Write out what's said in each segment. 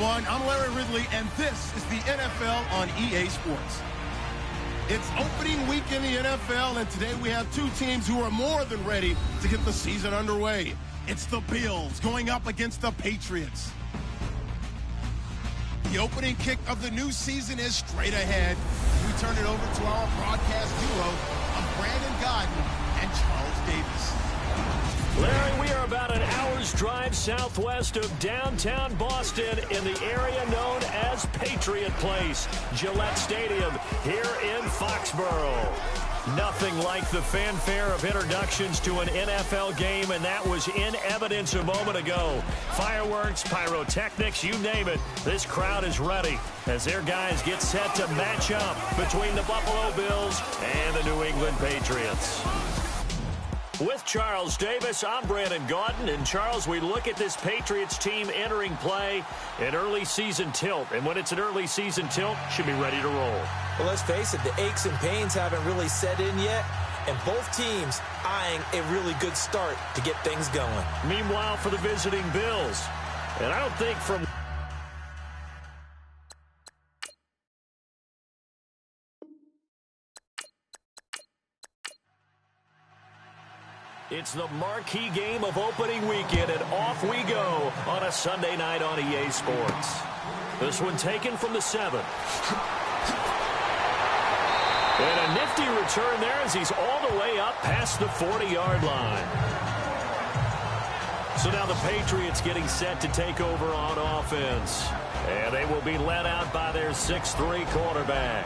everyone. I'm Larry Ridley, and this is the NFL on EA Sports. It's opening week in the NFL, and today we have two teams who are more than ready to get the season underway. It's the Bills going up against the Patriots. The opening kick of the new season is straight ahead. We turn it over to our broadcast duo of Brandon Godden and Charles Davis. Larry, we are about an hour's drive southwest of downtown Boston in the area known as Patriot Place, Gillette Stadium, here in Foxborough. Nothing like the fanfare of introductions to an NFL game, and that was in evidence a moment ago. Fireworks, pyrotechnics, you name it. This crowd is ready as their guys get set to match up between the Buffalo Bills and the New England Patriots. With Charles Davis, I'm Brandon Gaudin. And, Charles, we look at this Patriots team entering play in early season tilt. And when it's an early season tilt, should be ready to roll. Well, let's face it, the aches and pains haven't really set in yet. And both teams eyeing a really good start to get things going. Meanwhile, for the visiting Bills, and I don't think from... It's the marquee game of opening weekend, and off we go on a Sunday night on EA Sports. This one taken from the 7. And a nifty return there as he's all the way up past the 40-yard line. So now the Patriots getting set to take over on offense. And they will be led out by their 6'3" quarterback.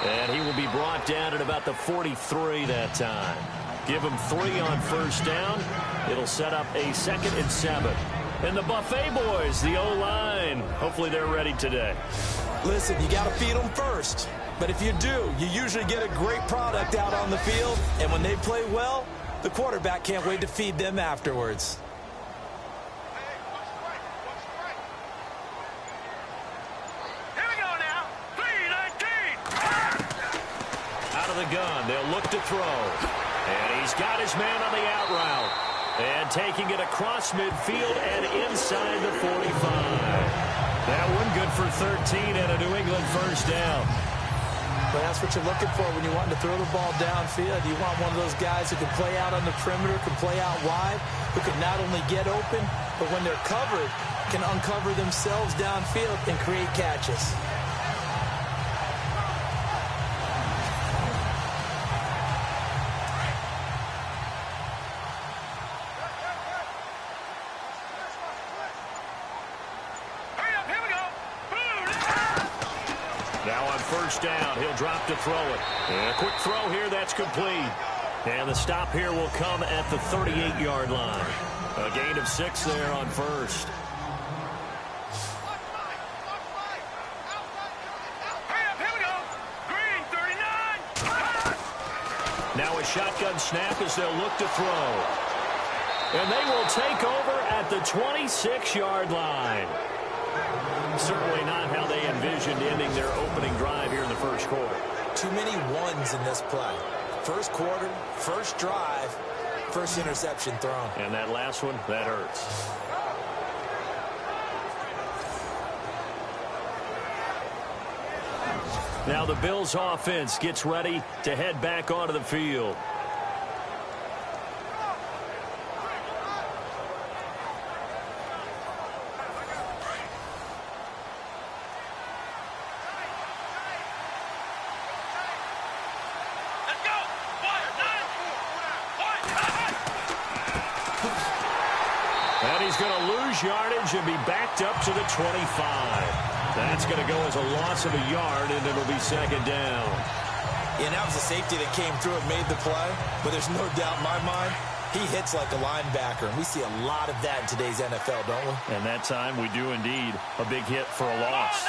And he will be brought down at about the 43 that time. Give him 3 on first down. It'll set up a 2nd and 7. And the Buffet boys, the O-line, hopefully they're ready today. Listen, you got to feed them first. But if you do, you usually get a great product out on the field. And when they play well, the quarterback can't wait to feed them afterwards. Gun. They'll look to throw. And he's got his man on the out route. And taking it across midfield and inside the 45. That one good for 13 and a New England first down. But that's what you're looking for when you want to throw the ball downfield. You want one of those guys who can play out on the perimeter, can play out wide, who can not only get open, but when they're covered, can uncover themselves downfield and create catches. First down, he'll drop to throw it. And a quick throw here, that's complete. And the stop here will come at the 38-yard line. A gain of 6 there on first. Now a shotgun snap as they'll look to throw. And they will take over at the 26-yard line. Certainly not how they envisioned ending their opening drive here in the first quarter. Too many ones in this play. First quarter, first drive, first interception thrown. And that last one, that hurts. Now the Bills offense gets ready to head back onto the field. And he's going to lose yardage and be backed up to the 25. That's going to go as a loss of a yard, and it'll be 2nd down. Yeah, that was a safety that came through and made the play, but there's no doubt in my mind he hits like a linebacker, and we see a lot of that in today's NFL, don't we? And that time we do indeed. A big hit for a loss.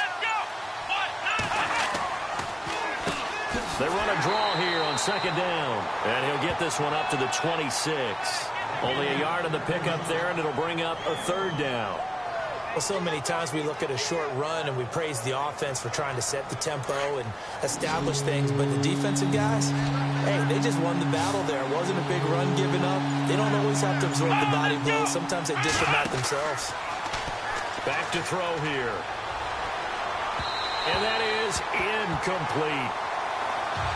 They run a draw here on 2nd down, and he'll get this one up to the 26. Only a yard on the pickup there, and it'll bring up a third down. Well, so many times we look at a short run and we praise the offense for trying to set the tempo and establish things, but the defensive guys, hey, they just won the battle there. It wasn't a big run given up. They don't always have to absorb the body blows. Sometimes they dish them out themselves. Back to throw here. And that is incomplete.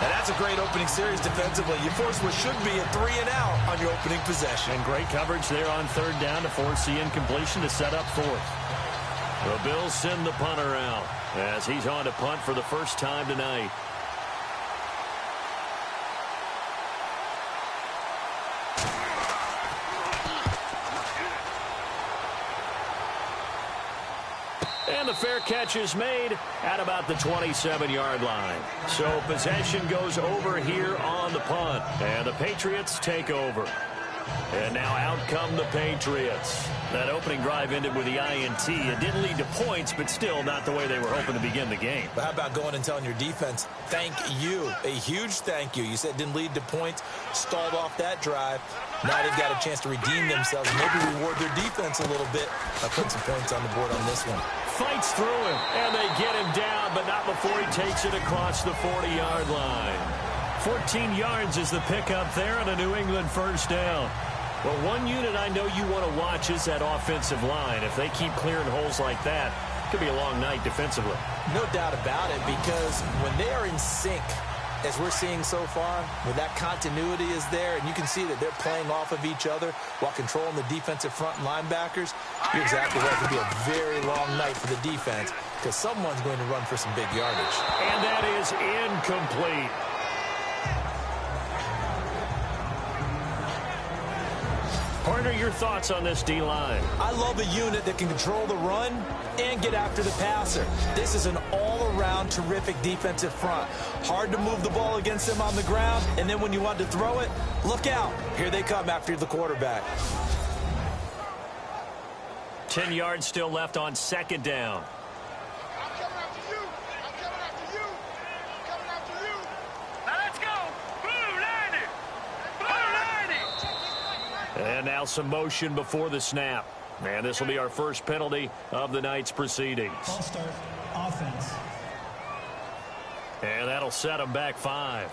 And that's a great opening series defensively. You force what should be a 3-and-out on your opening possession. And great coverage there on third down to force the incompletion to set up fourth. The Bills send the punter out as he's on to punt for the first time tonight. And the fair catch is made at about the 27-yard line. So possession goes over here on the punt. And the Patriots take over. And now out come the Patriots. That opening drive ended with the INT. It didn't lead to points, but still not the way they were hoping to begin the game. But how about going and telling your defense, thank you, a huge thank you. You said it didn't lead to points, stalled off that drive. Now they've got a chance to redeem themselves, maybe reward their defense a little bit by putting some points on the board on this one. Fights through him, and they get him down, but not before he takes it across the 40-yard line. 14 yards is the pickup there on a New England first down. Well, one unit I know you want to watch is that offensive line. If they keep clearing holes like that, it could be a long night defensively. No doubt about it, because when they are in sync, as we're seeing so far, when that continuity is there, and you can see that they're playing off of each other while controlling the defensive front linebackers, you're exactly right. It could be a very long night for the defense because someone's going to run for some big yardage. And that is incomplete. Partner, your thoughts on this D-line? I love a unit that can control the run and get after the passer. This is an all-around terrific defensive front. Hard to move the ball against them on the ground, and then when you want to throw it, look out. Here they come after the quarterback. 10 yards still left on second down. And now some motion before the snap. And this will be our first penalty of the night's proceedings. False start, offense. And that'll set them back 5.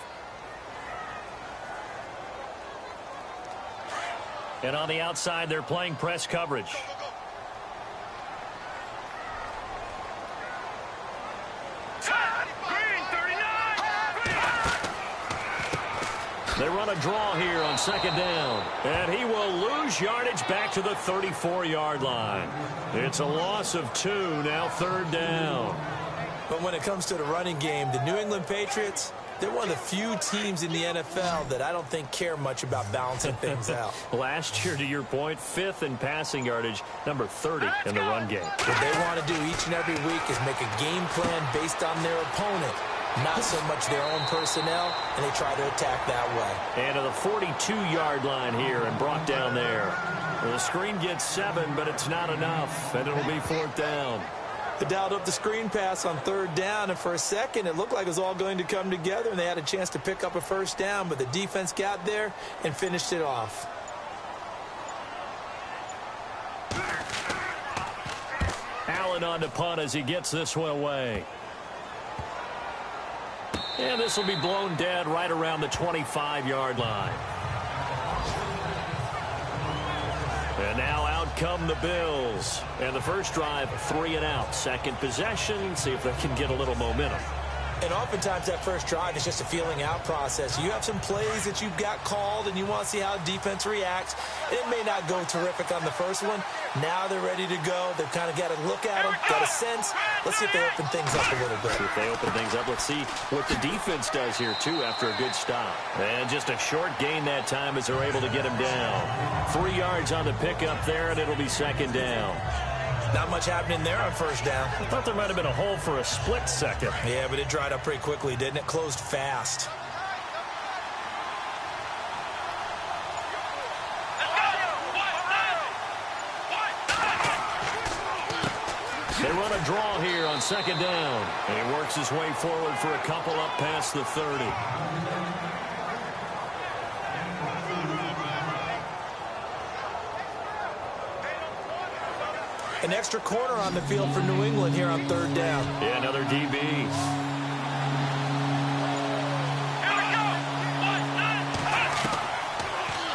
And on the outside, they're playing press coverage. They run a draw here on second down. And he will lose yardage back to the 34-yard line. It's a loss of 2, now third down. But when it comes to the running game, the New England Patriots, they're one of the few teams in the NFL that I don't think care much about balancing things out. Last year, to your point, 5th in passing yardage, number 30 in the run game. What they want to do each and every week is make a game plan based on their opponent, not so much their own personnel, and they try to attack that way. And to the 42-yard line here and brought down there. The screen gets 7, but it's not enough, and it'll be 4th down. They dialed up the screen pass on third down, and for a second it looked like it was all going to come together, and they had a chance to pick up a first down, but the defense got there and finished it off. Allen on to punt as he gets this one away. And this will be blown dead right around the 25-yard line. And now out come the Bills. And the first drive, 3 and out. Second possession, see if they can get a little momentum. And oftentimes that first drive is just a feeling out process. You have some plays that you've got called and you want to see how defense reacts. It may not go terrific on the first one. Now they're ready to go. They've kind of got to look at them, got a sense. Let's see if they open things up a little bit. If they open things up, let's see what the defense does here, too, after a good stop. And just a short gain that time as they're able to get him down. 3 yards on the pickup there, and it'll be second down. Not much happening there on first down. I thought there might have been a hole for a split second. Yeah, but it dried up pretty quickly, didn't it? Closed fast. They run a draw here on second down. And he works his way forward for a couple up past the 30. 3 An extra corner on the field for New England here on third down. Yeah, another DB.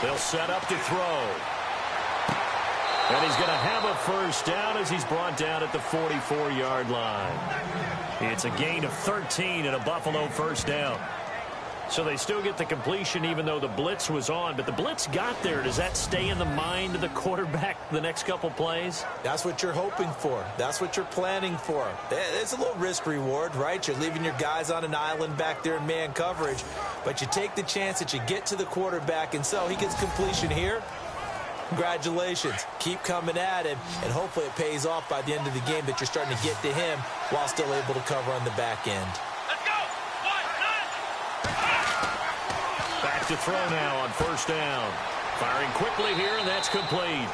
They'll set up to throw. And he's going to have a first down as he's brought down at the 44-yard line. It's a gain of 13 and a Buffalo first down. So they still get the completion even though the blitz was on. But the blitz got there. Does that stay in the mind of the quarterback the next couple plays? That's what you're hoping for. That's what you're planning for. It's a little risk reward, right? You're leaving your guys on an island back there in man coverage. But you take the chance that you get to the quarterback. And so he gets completion here. Congratulations. Keep coming at him. And hopefully it pays off by the end of the game that you're starting to get to him while still able to cover on the back end. Back to throw now on first down. Firing quickly here, and that's complete.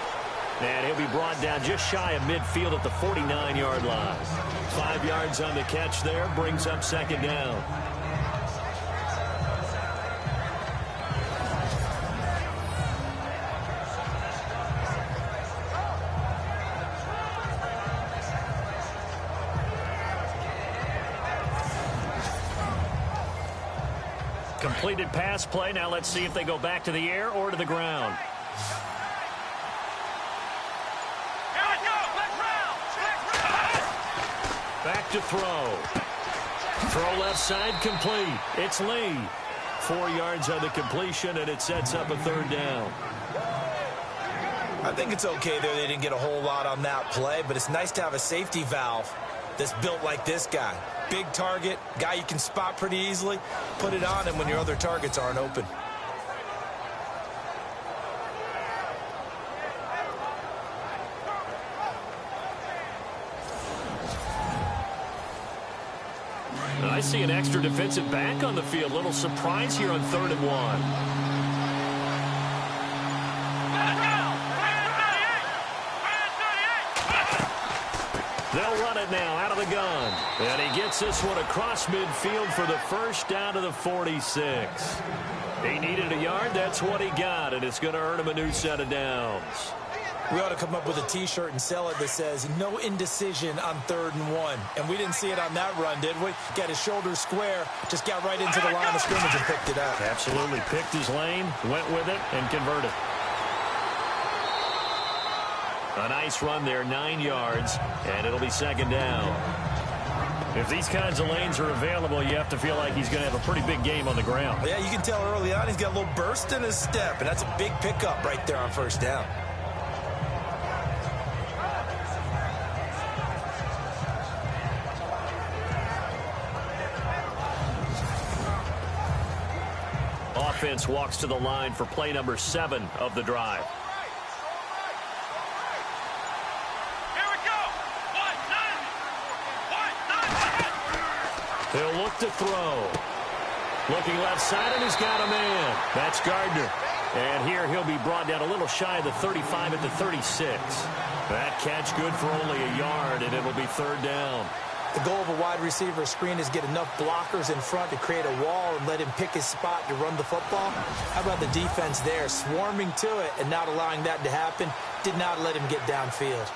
And he'll be brought down just shy of midfield at the 49-yard line. 5 yards on the catch there, brings up second down. Completed pass play. Now let's see if they go back to the air or to the ground. Back to throw. Throw left side complete. It's Lee. 4 yards on the completion, and it sets up a third down. I think it's okay there. They didn't get a whole lot on that play, but it's nice to have a safety valve that's built like this guy. Big target, guy you can spot pretty easily. Put it on him when your other targets aren't open. I see an extra defensive back on the field. Little surprise here on 3rd and 1. They'll run it now out of the gun. And he gets this one across midfield for the first down to the 46. He needed a yard. That's what he got, and it's going to earn him a new set of downs. We ought to come up with a T-shirt and sell it that says, no indecision on 3rd and 1. And we didn't see it on that run, did we? Got his shoulders square, just got right into the line of scrimmage and picked it up. Absolutely. Picked his lane, went with it, and converted. A nice run there, 9 yards, and it'll be second down. If these kinds of lanes are available, you have to feel like he's going to have a pretty big game on the ground. Yeah, you can tell early on he's got a little burst in his step, and that's a big pickup right there on first down. Offense walks to the line for play number 7 of the drive. He'll look to throw. Looking left side, and he's got a man. That's Gardner. And here he'll be brought down a little shy of the 35 at the 36. That catch good for only a yard, and it'll be third down. The goal of a wide receiver screen is get enough blockers in front to create a wall and let him pick his spot to run the football. How about the defense there, swarming to it and not allowing that to happen? Did not let him get downfield.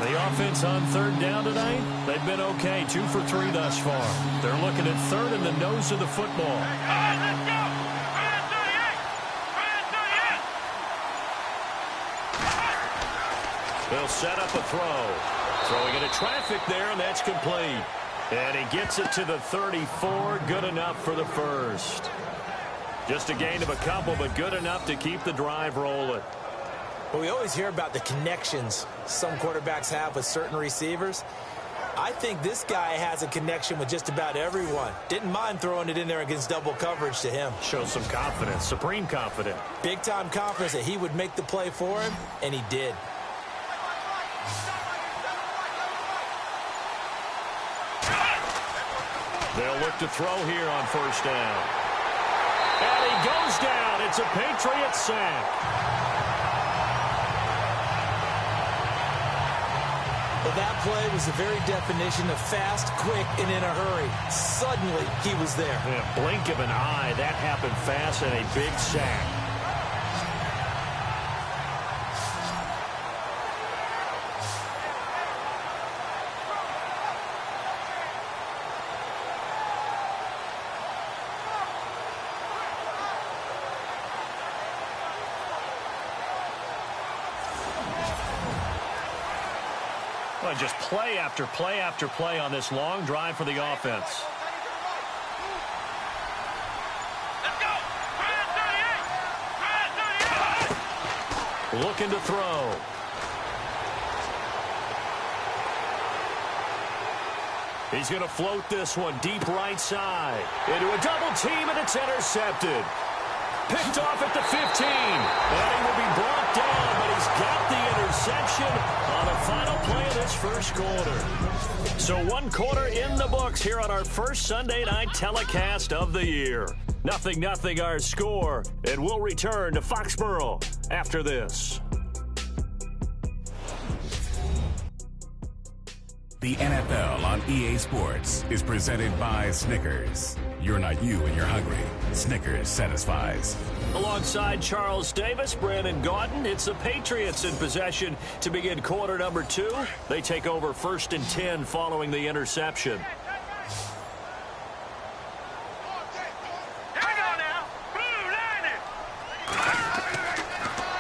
The offense on third down tonight, they've been okay. 2 for 3 thus far. They're looking at third in the nose of the football. They'll set up a throw. Throwing into traffic there, and that's complete. And he gets it to the 34. Good enough for the first. Just a gain of a couple, but good enough to keep the drive rolling. Well, we always hear about the connections some quarterbacks have with certain receivers. I think this guy has a connection with just about everyone. Didn't mind throwing it in there against double coverage to him. Shows some confidence, supreme confidence. Big-time confidence that he would make the play for him, and he did. They'll look to throw here on first down. And he goes down. It's a Patriots sack. Well, that play was the very definition of fast, quick, and in a hurry. Suddenly, he was there. In a blink of an eye, that happened fast, and a big sack. Well, just play after play after play on this long drive for the offense. Let's go! Looking to throw. He's going to float this one deep right side. Into a double team, and it's intercepted. Picked off at the 15. And he will be brought down, but he's got the interception on the final play of this first quarter. So 1 quarter in the books here on our first Sunday night telecast of the year. 0-0 our score, and we'll return to Foxborough after this. The NFL on EA Sports is presented by Snickers. You're not you and you're hungry. Snickers satisfies. Alongside Charles Davis, Brandon Gaudin, it's the Patriots in possession to begin quarter number 2. They take over 1st and 10 following the interception.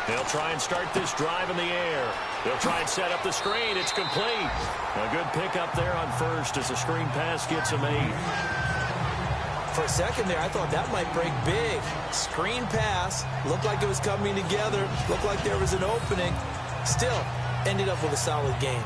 They'll try and start this drive in the air. They'll try and set up the screen. It's complete. A good pickup there on first as the screen pass gets a made. For a second there, I thought that might break big. Screen pass. Looked like it was coming together. Looked like there was an opening. Still, ended up with a solid game.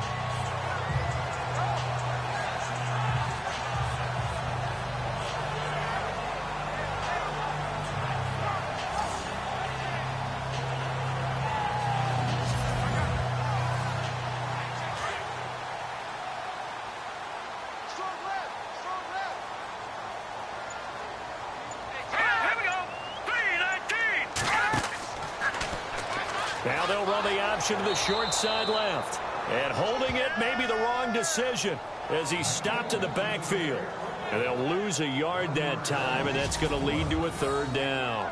Now they'll run the option to the short side left. And holding it may be the wrong decision as he stopped in the backfield. And they'll lose a yard that time, and that's going to lead to a 3rd down.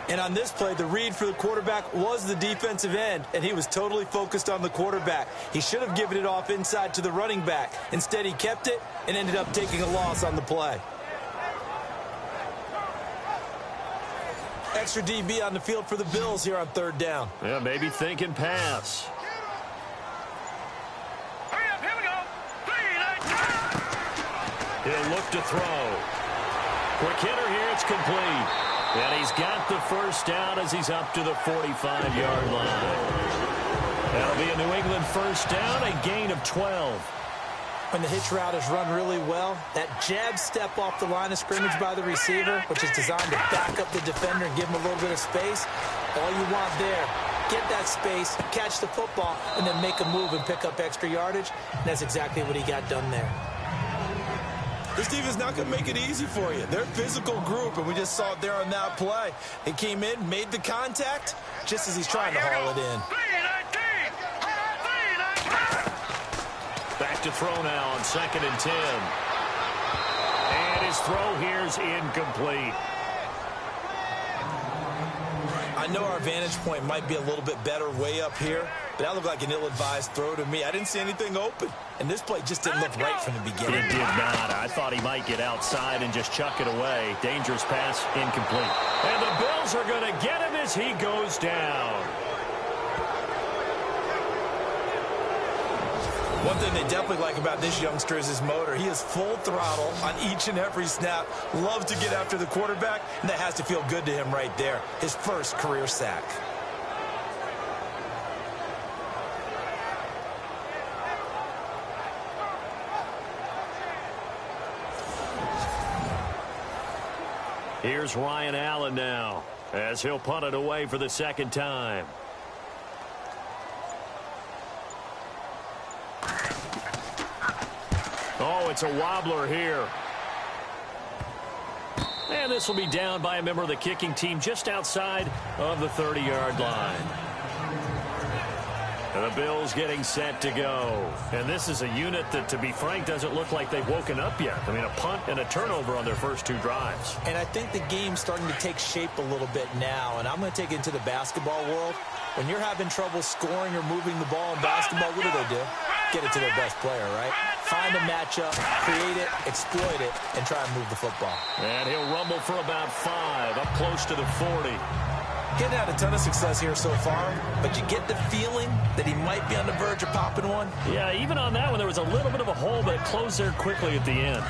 And on this play, the read for the quarterback was the defensive end, and he was totally focused on the quarterback. He should have given it off inside to the running back. Instead, he kept it and ended up taking a loss on the play. Extra DB on the field for the Bills here on 3rd down. Yeah, maybe thinking pass. Hurry up, here we go. He'll look to throw. Quick hitter here, it's complete. And he's got the 1st down as he's up to the 45-yard line. That'll be a New England 1st down, a gain of 12. When the hitch route is run really well, that jab step off the line of scrimmage by the receiver, which is designed to back up the defender and give him a little bit of space, all you want there, get that space, catch the football, and then make a move and pick up extra yardage. And that's exactly what he got done there. This defense not going to make it easy for you. They're a physical group, and we just saw it there on that play. He came in, made the contact, just as he's trying to haul it in. Back to throw now on 2nd and 10. And his throw here is incomplete. I know our vantage point might be a little bit better way up here, but that looked like an ill-advised throw to me. I didn't see anything open, and this play just didn't look right from the beginning. It did not. I thought he might get outside and just chuck it away. Dangerous pass, incomplete. And the Bills are going to get him as he goes down. One thing they definitely like about this youngster is his motor. He is full throttle on each and every snap. Loves to get after the quarterback, and that has to feel good to him right there. His 1st career sack. Here's Ryan Allen now as he'll punt it away for the 2nd time. Oh, it's a wobbler here. And this will be down by a member of the kicking team just outside of the 30-yard line. And the Bills getting set to go. And this is a unit that, to be frank, doesn't look like they've woken up yet. I mean, a punt and a turnover on their first 2 drives. And I think the game's starting to take shape a little bit now. And I'm going to take it into the basketball world. When you're having trouble scoring or moving the ball in basketball, what do? Get it to their best player, right? Find a matchup, create it, exploit it, and try and move the football. And he'll rumble for about 5, up close to the 40. Getting had a ton of success here so far, but you get the feeling that he might be on the verge of popping one. Yeah, even on that one, there was a little bit of a hole, but it closed there quickly at the end.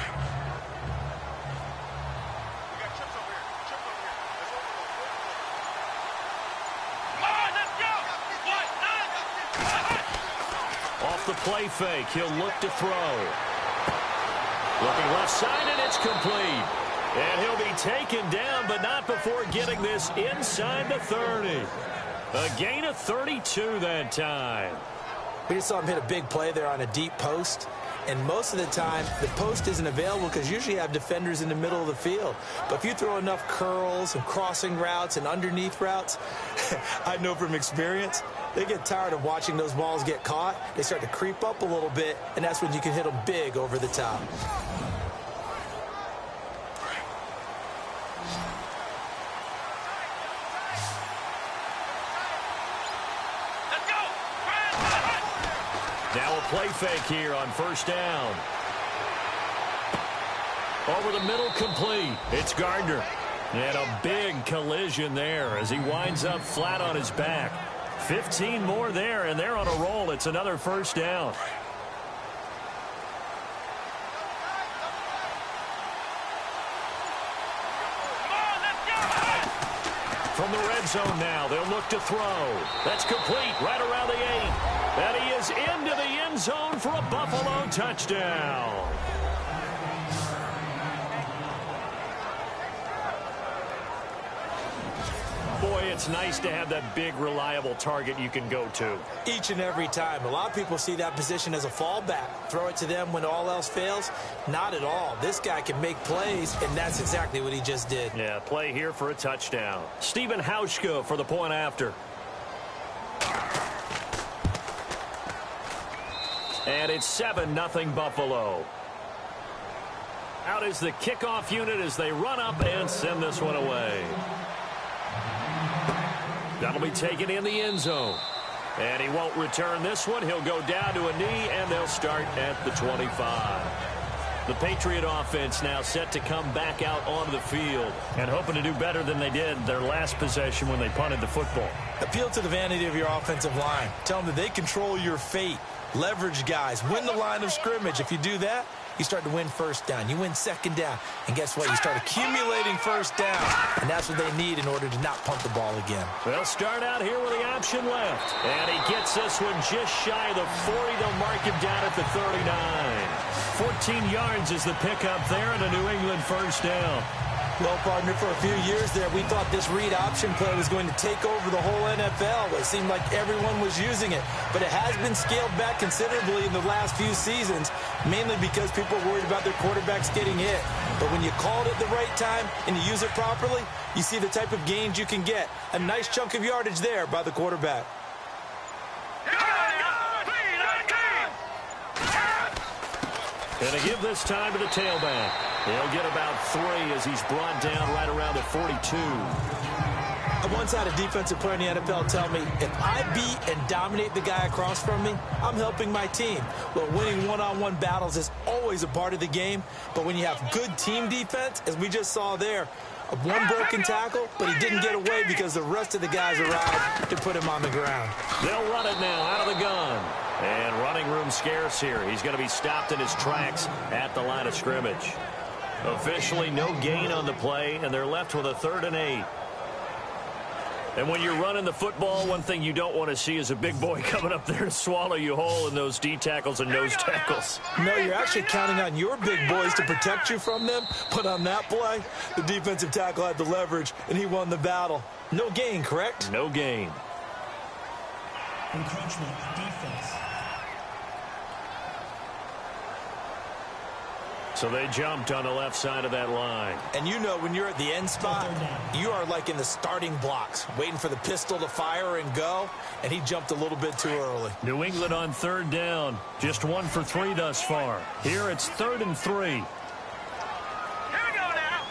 Off the play fake, he'll look to throw. Looking left side, and it's complete. And he'll be taken down, but not before getting this inside the 30. A gain of 32 that time. We just saw him hit a big play there on a deep post. And most of the time, the post isn't available because usually you have defenders in the middle of the field. But if you throw enough curls and crossing routes and underneath routes, I know from experience, they get tired of watching those balls get caught. They start to creep up a little bit, and that's when you can hit them big over the top. Now a play fake here on first down. Over the middle, complete. It's Gardner. And a big collision there as he winds up flat on his back. 15 more there, and they're on a roll. It's another first down. From the red zone now, they'll look to throw. That's complete right around the 8. And he is into the end zone for a Buffalo touchdown. Boy, it's nice to have that big, reliable target you can go to. Each and every time. A lot of people see that position as a fallback. Throw it to them when all else fails. Not at all. This guy can make plays, and that's exactly what he just did. Yeah, play here for a touchdown. Stephen Hauschka for the point after. And it's 7-0 Buffalo. Out is the kickoff unit as they run up and send this one away. That'll be taken in the end zone. And he won't return this one. He'll go down to a knee, and they'll start at the 25. The Patriot offense now set to come back out onto the field and hoping to do better than they did their last possession when they punted the football. Appeal to the vanity of your offensive line. Tell them that they control your fate. Leverage guys. Win the line of scrimmage. If you do that, you start to win first down. You win second down. And guess what? You start accumulating first down. And that's what they need in order to not punt the ball again. They'll start out here with the option left. And he gets this one just shy of the 40. They'll mark him down at the 39. 14 yards is the pickup there and a New England first down. Well, partner, for a few years there, we thought this read option play was going to take over the whole NFL. It seemed like everyone was using it. But it has been scaled back considerably in the last few seasons, mainly because people are worried about their quarterbacks getting hit. But when you call it at the right time and you use it properly, you see the type of gains you can get. A nice chunk of yardage there by the quarterback. And to give this time to the tailback. He'll get about 3 as he's brought down right around the 42. I once had a defensive player in the NFL tell me, if I beat and dominate the guy across from me, I'm helping my team. Well, winning one-on-one battles is always a part of the game, but when you have good team defense, as we just saw there, one broken tackle, but he didn't get away because the rest of the guys arrived to put him on the ground. They'll run it now out of the gun. And running room scarce here. He's going to be stopped in his tracks at the line of scrimmage. Officially no gain on the play, and they're left with a 3rd and 8. And when you're running the football, one thing you don't want to see is a big boy coming up there to swallow you whole in those D tackles and nose tackles. No, you're actually counting on your big boys to protect you from them. But on that play, the defensive tackle had the leverage, and he won the battle. No gain, correct? No gain. Encroachment defense. So they jumped on the left side of that line. And you know when you're at the end spot, you are like in the starting blocks, waiting for the pistol to fire and go, and he jumped a little bit too early. New England on third down. Just 1 for 3 thus far. Here it's 3rd and 3. Here we go now.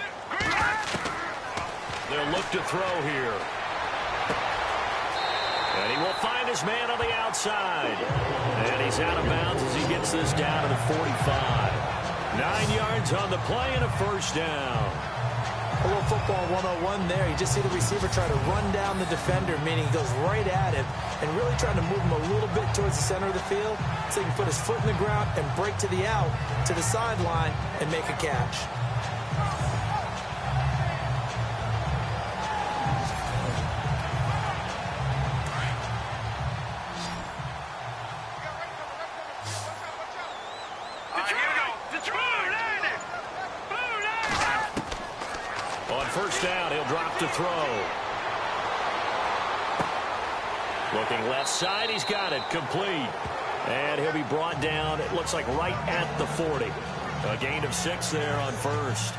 They'll look to throw here. And he will find his man on the outside. And he's out of bounds as he gets this down to the 45. 9 yards on the play and a first down. A little football 101 there. You just see the receiver try to run down the defender, meaning he goes right at him and really trying to move him a little bit towards the center of the field so he can put his foot in the ground and break to the out, to the sideline, and make a catch. First down, he'll drop to throw. Looking left side, he's got it, complete. And he'll be brought down, it looks like right at the 40. A gain of 6 there on first.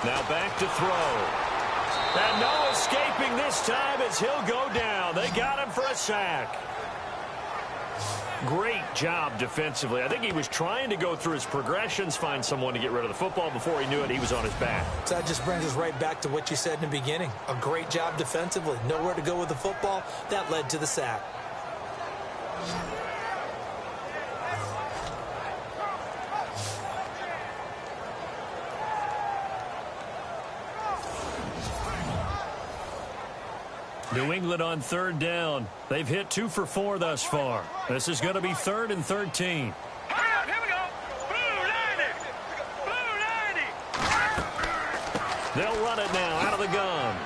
Now back to throw. And no escaping this time as he'll go down. They got him for a sack. Great job defensively. I think he was trying to go through his progressions, find someone to get rid of the football. Before he knew it, he was on his back. So that just brings us right back to what you said in the beginning. A great job defensively. Nowhere to go with the football. That led to the sack. New England on third down. They've hit 2 for 4 thus far. This is going to be 3rd and 13. Hurry up, here we go. Blue 90. Blue 90. They'll run it now out of the gun.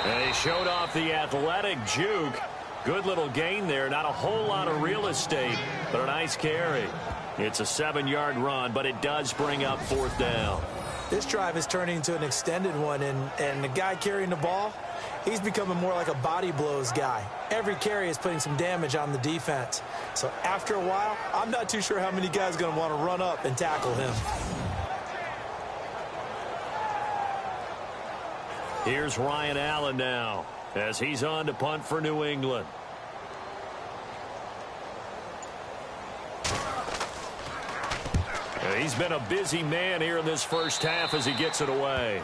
And he showed off the athletic juke. Good little gain there. Not a whole lot of real estate, but a nice carry. It's a 7-yard run, but it does bring up 4th down. This drive is turning into an extended one, and the guy carrying the ball, he's becoming more like a body blows guy. Every carry is putting some damage on the defense. So after a while, I'm not too sure how many guys are going to want to run up and tackle him. Here's Ryan Allen now as he's on to punt for New England. He's been a busy man here in this first half as he gets it away.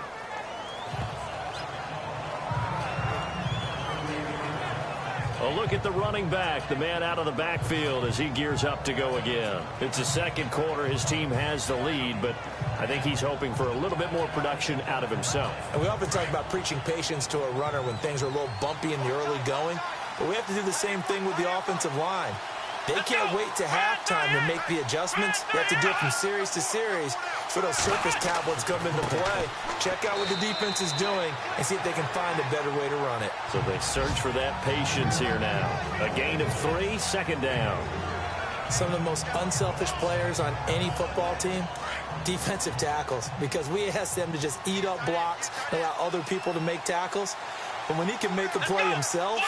A look at the running back, the man out of the backfield as he gears up to go again. It's the second quarter. His team has the lead, but I think he's hoping for a little bit more production out of himself. And we often talk about preaching patience to a runner when things are a little bumpy in the early going, but we have to do the same thing with the offensive line. They can't wait to halftime to make the adjustments. They have to do it from series to series so those surface tablets come into play. Check out what the defense is doing and see if they can find a better way to run it. So they search for that patience here now. A gain of 3, 2nd down. Some of the most unselfish players on any football team, defensive tackles, because we ask them to just eat up blocks and allow other people to make tackles. But when he can make the play himself,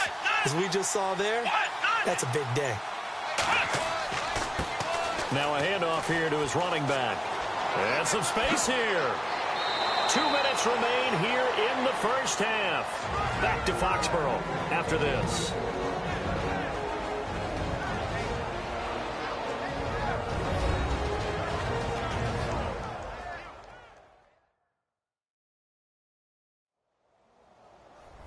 as we just saw there, that's a big day. Now a handoff here to his running back. And some space here. 2 minutes remain here in the first half. Back to Foxborough after this.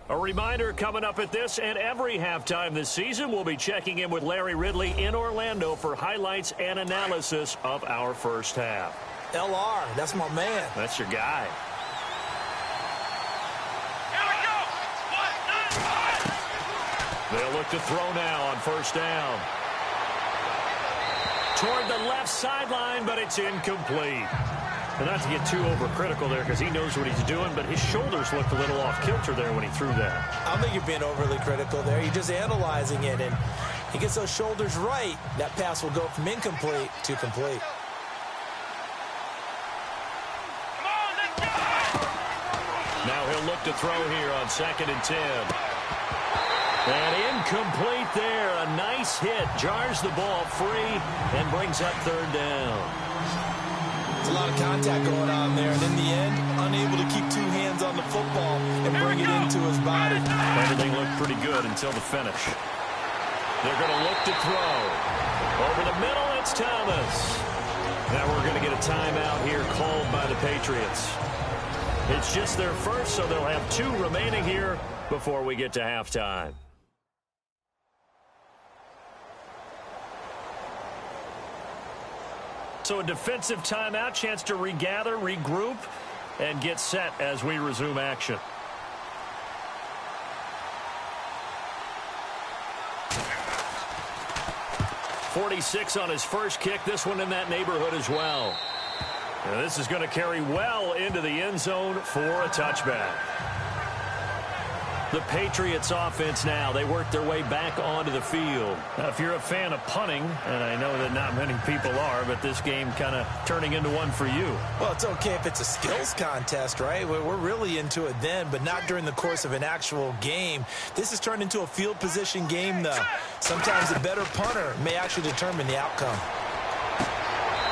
A reminder coming up at this and every halftime this season, we'll be checking in with Larry Ridley in Orlando for highlights and analysis of our first half. LR, that's my man. That's your guy. Here we go. They'll look to throw now on first down. toward the left sideline, but it's incomplete. And not to get too overcritical there because he knows what he's doing, but his shoulders looked a little off kilter there when he threw that. I don't think you're being overly critical there. You're just analyzing it, and he gets those shoulders right. That pass will go from incomplete to complete. Now he'll look to throw here on 2nd and 10. And incomplete there. A nice hit. Jars the ball free and brings up 3rd down. There's a lot of contact going on there, and in the end, unable to keep 2 hands on the football and bring it into his body. Everything looked pretty good until the finish. They're going to look to throw. Over the middle, it's Thomas. Now we're going to get a timeout here called by the Patriots. It's just their first, so they'll have 2 remaining here before we get to halftime. So a defensive timeout, chance to regather, regroup, and get set as we resume action. .46 on his first kick. This one in that neighborhood as well. And this is going to carry well into the end zone for a touchback. The Patriots offense now, they work their way back onto the field. Now, if you're a fan of punting, and I know that not many people are, but this game kind of turning into one for you. Well, it's okay if it's a skills contest, right? We're really into it then, but not during the course of an actual game. This has turned into a field position game, though. Sometimes a better punter may actually determine the outcome.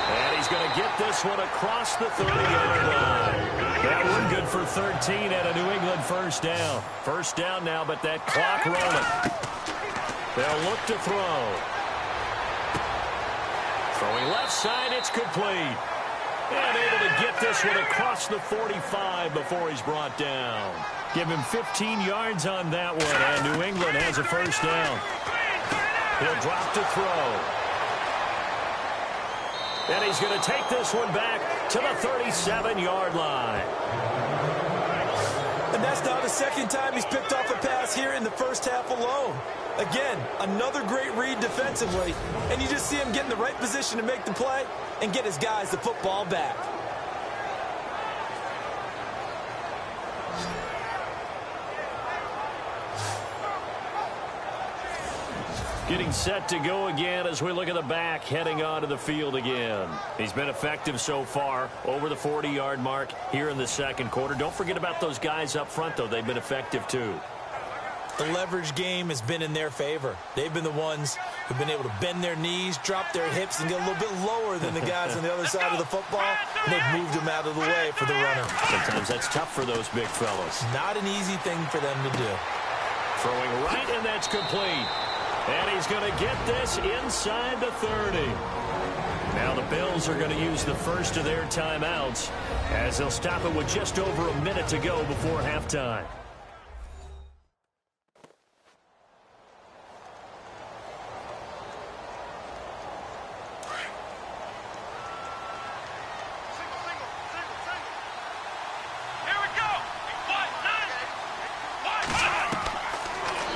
And he's going to get this one across the 30-yard line. That one good for 13 at a New England first down. First down now, but that clock rolling. They'll look to throw. Throwing left side, it's complete. And able to get this one across the 45 before he's brought down. Give him 15 yards on that one, and New England has a first down. He'll drop to throw. And he's going to take this one back to the 37-yard line. And that's now the 2nd time he's picked off a pass here in the first half alone. Again, another great read defensively. And you just see him get in the right position to make the play and get his guys the football back. Getting set to go again as we look at the back, heading onto the field again. He's been effective so far, over the 40-yard mark here in the 2nd quarter. Don't forget about those guys up front, though. They've been effective, too. The leverage game has been in their favor. They've been the ones who've been able to bend their knees, drop their hips, and get a little bit lower than the guys on the other side of the football. And they've moved them out of the way for the runner. Sometimes that's tough for those big fellas. Not an easy thing for them to do. Throwing right, and that's complete. And he's going to get this inside the 30. Now the Bills are going to use the first of their timeouts as they'll stop it with just over a minute to go before halftime.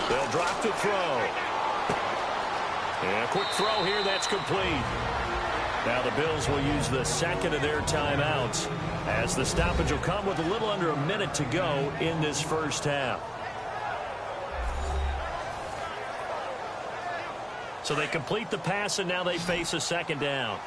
They'll drop to throw. And a quick throw here, that's complete. Now the Bills will use the 2nd of their timeouts as the stoppage will come with a little under a minute to go in this first half. So they complete the pass, and now they face a 2nd down.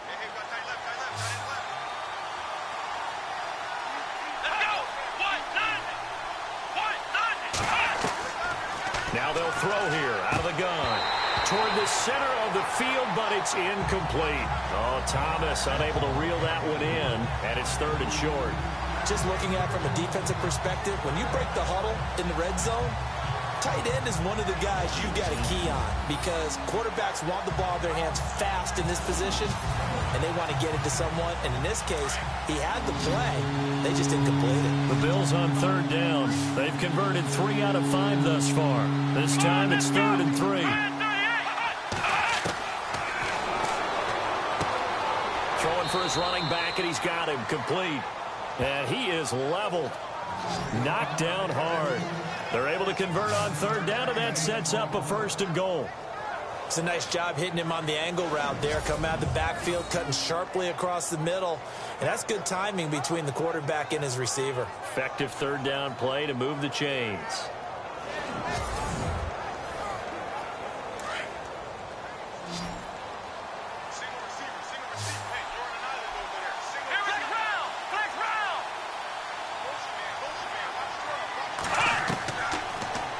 Now they'll throw here out of the gun. Toward the center of the field, but it's incomplete. Oh, Thomas unable to reel that one in, and it's 3rd and short. Just looking at it from a defensive perspective, when you break the huddle in the red zone, tight end is one of the guys you've got to key on because quarterbacks want the ball in their hands fast in this position, and they want to get it to someone. And in this case, he had the play. They just didn't complete it. The Bills on 3rd down. They've converted 3 out of 5 thus far. This time it's 3rd and 3. Throwing for his running back, and he's got him complete. And he is leveled. Knocked down hard. They're able to convert on 3rd down, and that sets up a 1st and goal. It's a nice job hitting him on the angle route there. Coming out of the backfield, cutting sharply across the middle. And that's good timing between the quarterback and his receiver. Effective third down play to move the chains.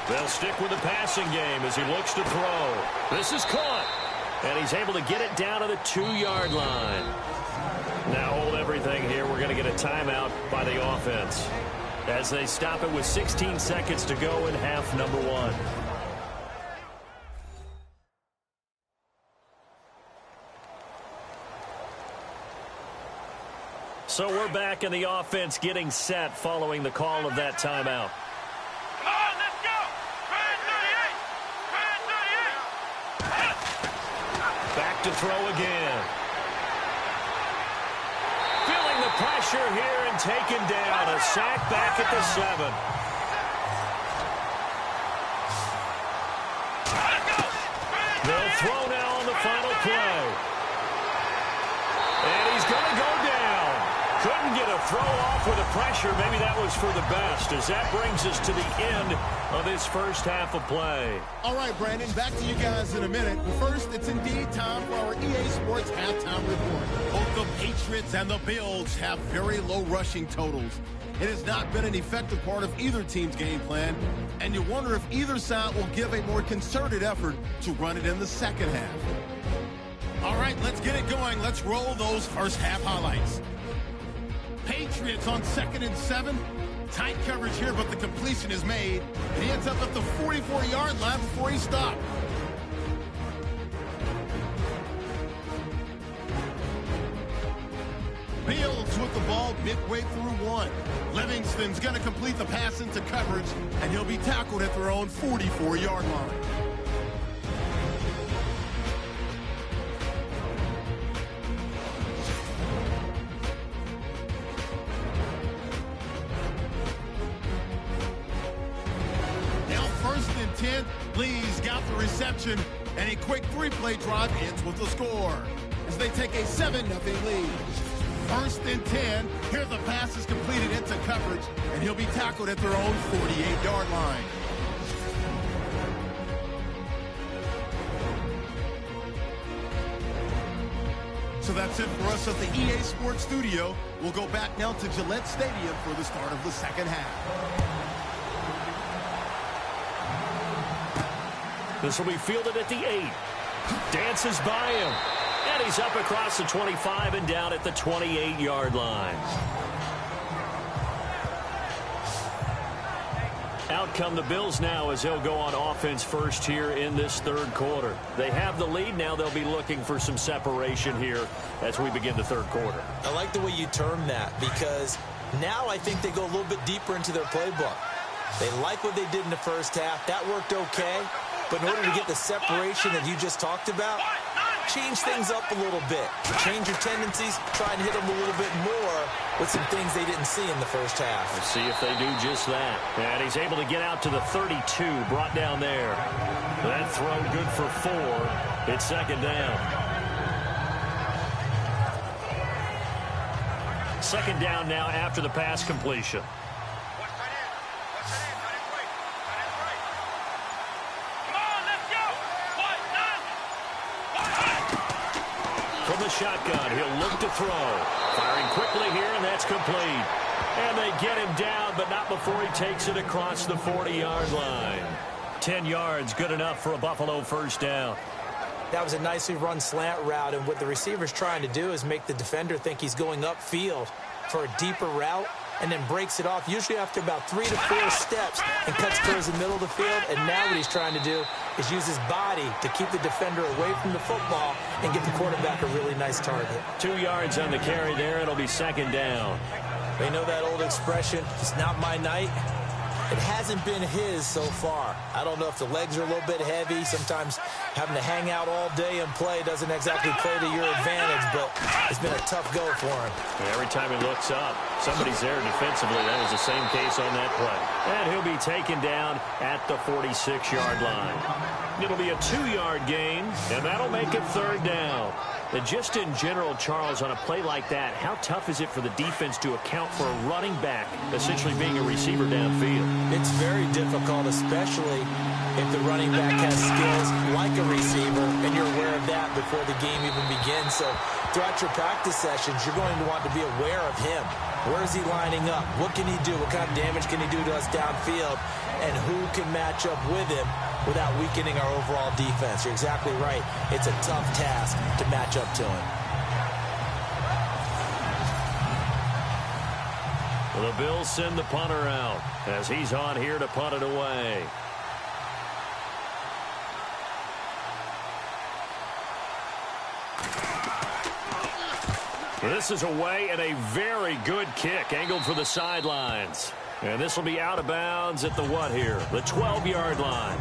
They'll stick with the passing game as he looks to throw. This is caught. And he's able to get it down to the 2-yard line. Now hold everything here. We're going to get a timeout by the offense as they stop it with 16 seconds to go in half number 1. So we're back in the offense getting set following the call of that timeout. Come on, let's go! Back to throw again. Feeling the pressure here and taken down. A sack back at the 7. They'll throw now on the final play. And he's going to go down. Couldn't get a throw off with the pressure. Maybe that was for the best, as that brings us to the end of this first half of play. All right, Brandon, back to you guys in a minute. But first, it's indeed time for our EA Sports halftime report. Both the Patriots and the Bills have very low rushing totals. It has not been an effective part of either team's game plan, and you wonder if either side will give a more concerted effort to run it in the second half. All right, let's get it going. Let's roll those first half highlights. Patriots on 2nd and 7. Tight coverage here, but the completion is made. And he ends up at the 44-yard line before he stopped. Fields with the ball midway through 1. Livingston's going to complete the pass into coverage, and he'll be tackled at their own 44-yard line. Lee's got the reception, and a quick 3-play drive ends with the score as they take a 7-0 lead. 1st and 10. Here the pass is completed into coverage, and he'll be tackled at their own 48-yard line. So that's it for us at the EA Sports Studio. We'll go back now to Gillette Stadium for the start of the second half. This will be fielded at the 8. Dances by him. And he's up across the 25 and down at the 28-yard line. Out come the Bills now as they'll go on offense first here in this third quarter. They have the lead. Now they'll be looking for some separation here as we begin the third quarter. I like the way you term that, because now I think they go a little bit deeper into their playbook. They like what they did in the first half. That worked okay. But in order to get the separation that you just talked about, change things up a little bit. Change your tendencies, try and hit them a little bit more with some things they didn't see in the first half. Let's see if they do just that. And he's able to get out to the 32, brought down there. That throw good for 4. It's second down. Second down now after the pass completion. From the shotgun, he'll look to throw. Firing quickly here, and that's complete. And they get him down, but not before he takes it across the 40-yard line. 10 yards, good enough for a Buffalo first down. That was a nicely run slant route, and what the receiver's trying to do is make the defender think he's going upfield for a deeper route, and then breaks it off, usually after about 3 to 4 steps, and cuts towards the middle of the field. And now what he's trying to do is use his body to keep the defender away from the football and get the quarterback a really nice target. 2 yards on the carry there. It'll be second down. They know that old expression, it's not my night. It hasn't been his so far. I don't know if the legs are a little bit heavy. Sometimes having to hang out all day and play doesn't exactly play to your advantage, but it's been a tough go for him. Every time he looks up, somebody's there defensively. That was the same case on that play. And he'll be taken down at the 46-yard line. it'll be a 2-yard gain, and that'll make it third down. And just in general, Charles, on a play like that, how tough is it for the defense to account for a running back essentially being a receiver downfield? It's very difficult, especially if the running back has skills like a receiver, and you're aware of that before the game even begins. So throughout your practice sessions, you're going to want to be aware of him. Where is he lining up? What can he do? What kind of damage can he do to us downfield? And who can match up with him without weakening our overall defense? You're exactly right. It's a tough task to match up to him. The Bills send the punter out as he's on here to punt it away. This is away and a very good kick angled for the sidelines. And this will be out of bounds at the what here? The 12-yard line.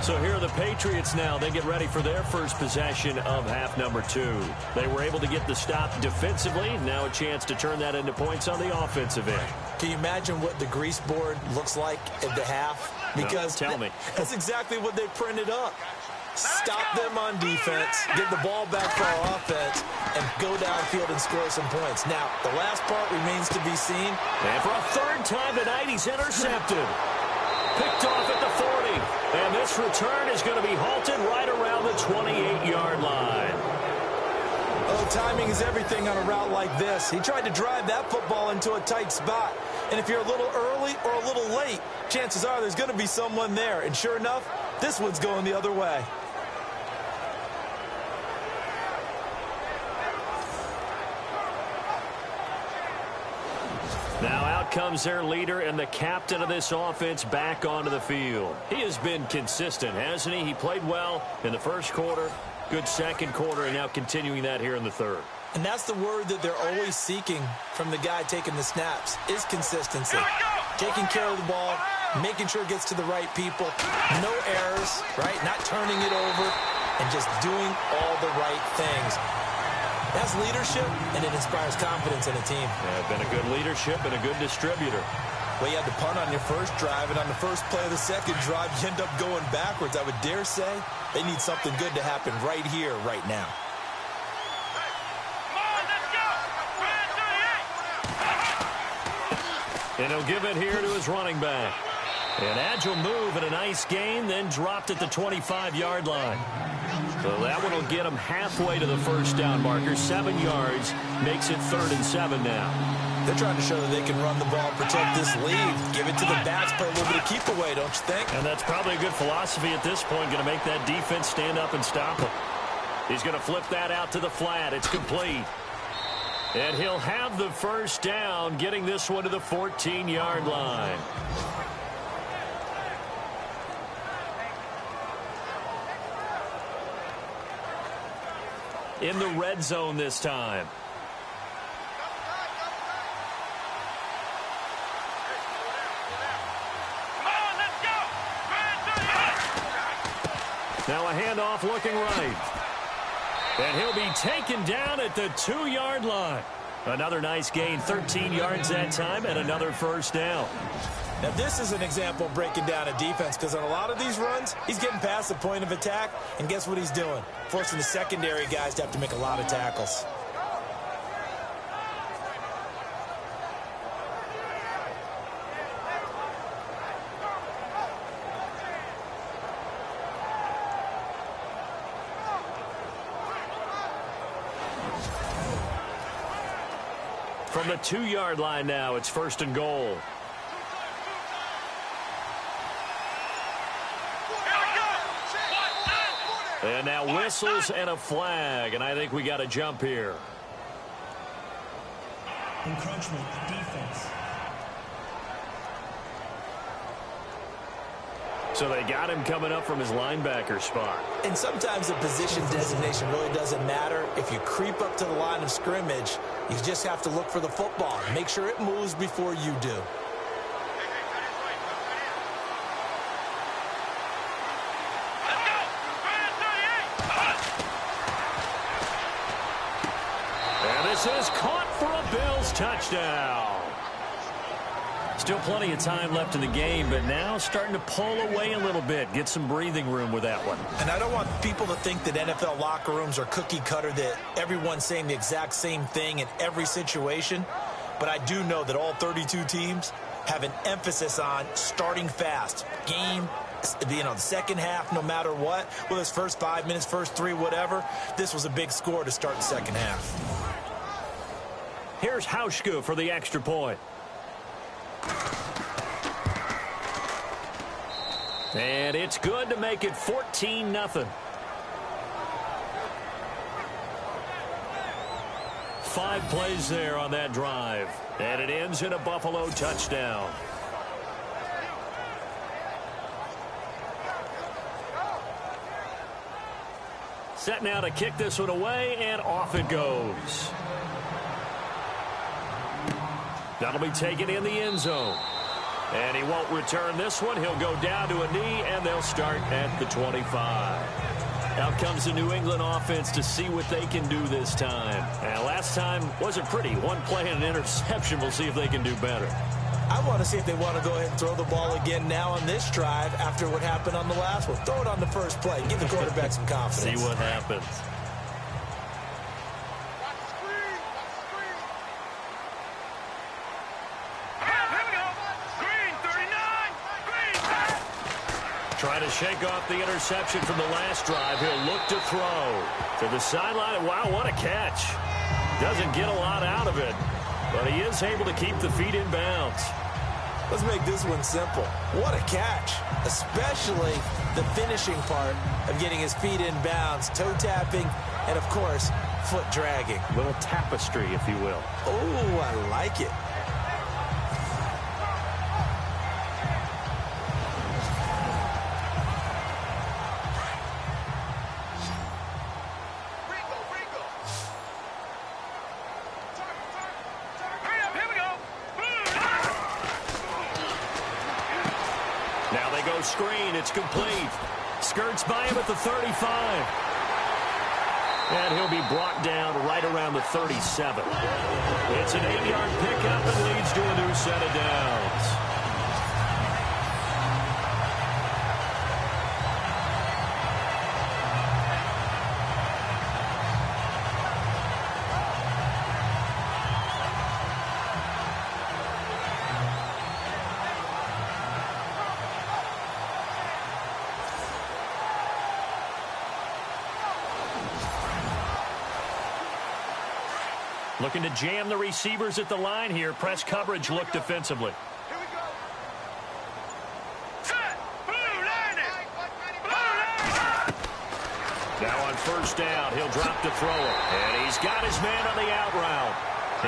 So here are the Patriots now. They get ready for their first possession of half number 2. They were able to get the stop defensively. Now a chance to turn that into points on the offensive end. Can you imagine what the grease board looks like at the half? Because no, tell me. That's exactly what they printed up. Stop them on defense, get the ball back for our offense, and go downfield and score some points. Now, the last part remains to be seen. And for a third time tonight, he's intercepted. Picked off at the 40. And this return is going to be halted right around the 28-yard line. Oh, timing is everything on a route like this. He tried to drive that football into a tight spot. And if you're a little early or a little late, chances are there's going to be someone there. And sure enough, this one's going the other way. Now out comes their leader and the captain of this offense back onto the field. He has been consistent, hasn't he? He played well in the first quarter, good second quarter, and now continuing that here in the third. And that's the word that they're always seeking from the guy taking the snaps, is consistency. Taking care of the ball, making sure it gets to the right people, no errors, right? Not turning it over, and just doing all the right things. That's leadership, and it inspires confidence in a team. Yeah, been a good leadership and a good distributor. Well, you had to punt on your first drive, and on the first play of the second drive, you end up going backwards. I would dare say they need something good to happen right here, right now. And he'll give it here to his running back. An agile move and a nice gain, then dropped at the 25-yard line. So that one will get him halfway to the first down marker. 7 yards makes it 3rd and 7 now. They're trying to show that they can run the ball, protect this lead, give it to the backs, play a little bit of keep away, don't you think? And that's probably a good philosophy at this point, going to make that defense stand up and stop him. He's going to flip that out to the flat. It's complete. And he'll have the first down, getting this one to the 14-yard line. In the red zone this time. Now a handoff looking right. And he'll be taken down at the 2-yard line. Another nice gain, 13 yards that time, and another first down. Now, this is an example of breaking down a defense, because on a lot of these runs, he's getting past the point of attack, and guess what he's doing? Forcing the secondary guys to have to make a lot of tackles. From the 2-yard line now, it's 1st and goal. And now whistles and a flag, and I think we got a jump here. Encroachment, defense. So they got him coming up from his linebacker spot. And sometimes the position designation really doesn't matter. If you creep up to the line of scrimmage, you just have to look for the football. Make sure it moves before you do. And this is caught for a Bills touchdown. Still plenty of time left in the game, but now starting to pull away a little bit. Get some breathing room with that one. And I don't want people to think that NFL locker rooms are cookie cutter, that everyone's saying the exact same thing in every situation. But I do know that all 32 teams have an emphasis on starting fast. Game, the second half, no matter what. Well, this first 5 minutes, first 3, whatever. This was a big score to start the second half. Here's Hauschka for the extra point. And it's good to make it 14-0. 5 plays there on that drive. And it ends in a Buffalo touchdown. Set now to kick this one away, and off it goes. That'll be taken in the end zone. And he won't return this one. He'll go down to a knee, and they'll start at the 25. Out comes the New England offense to see what they can do this time. And last time wasn't pretty. One play and an interception. We'll see if they can do better. I want to see if they want to go ahead and throw the ball again now on this drive after what happened on the last one. Throw it on the first play. Give the quarterback some confidence. See what happens. Trying to shake off the interception from the last drive. He'll look to throw to the sideline. Wow, what a catch. Doesn't get a lot out of it, but he is able to keep the feet in bounds. Let's make this one simple. What a catch, especially the finishing part of getting his feet in bounds, toe tapping, and, of course, foot dragging. A little tapestry, if you will. Oh, I like it. Screen, it's complete. Skirts by him at the 35. And he'll be brought down right around the 37. It's an 8-yard pickup and leads to a new set of downs. Looking to jam the receivers at the line here. Press coverage look defensively. Here we go. Set. Blue line it. Blue line. Now on first down, he'll drop to throw it. And he's got his man on the out route.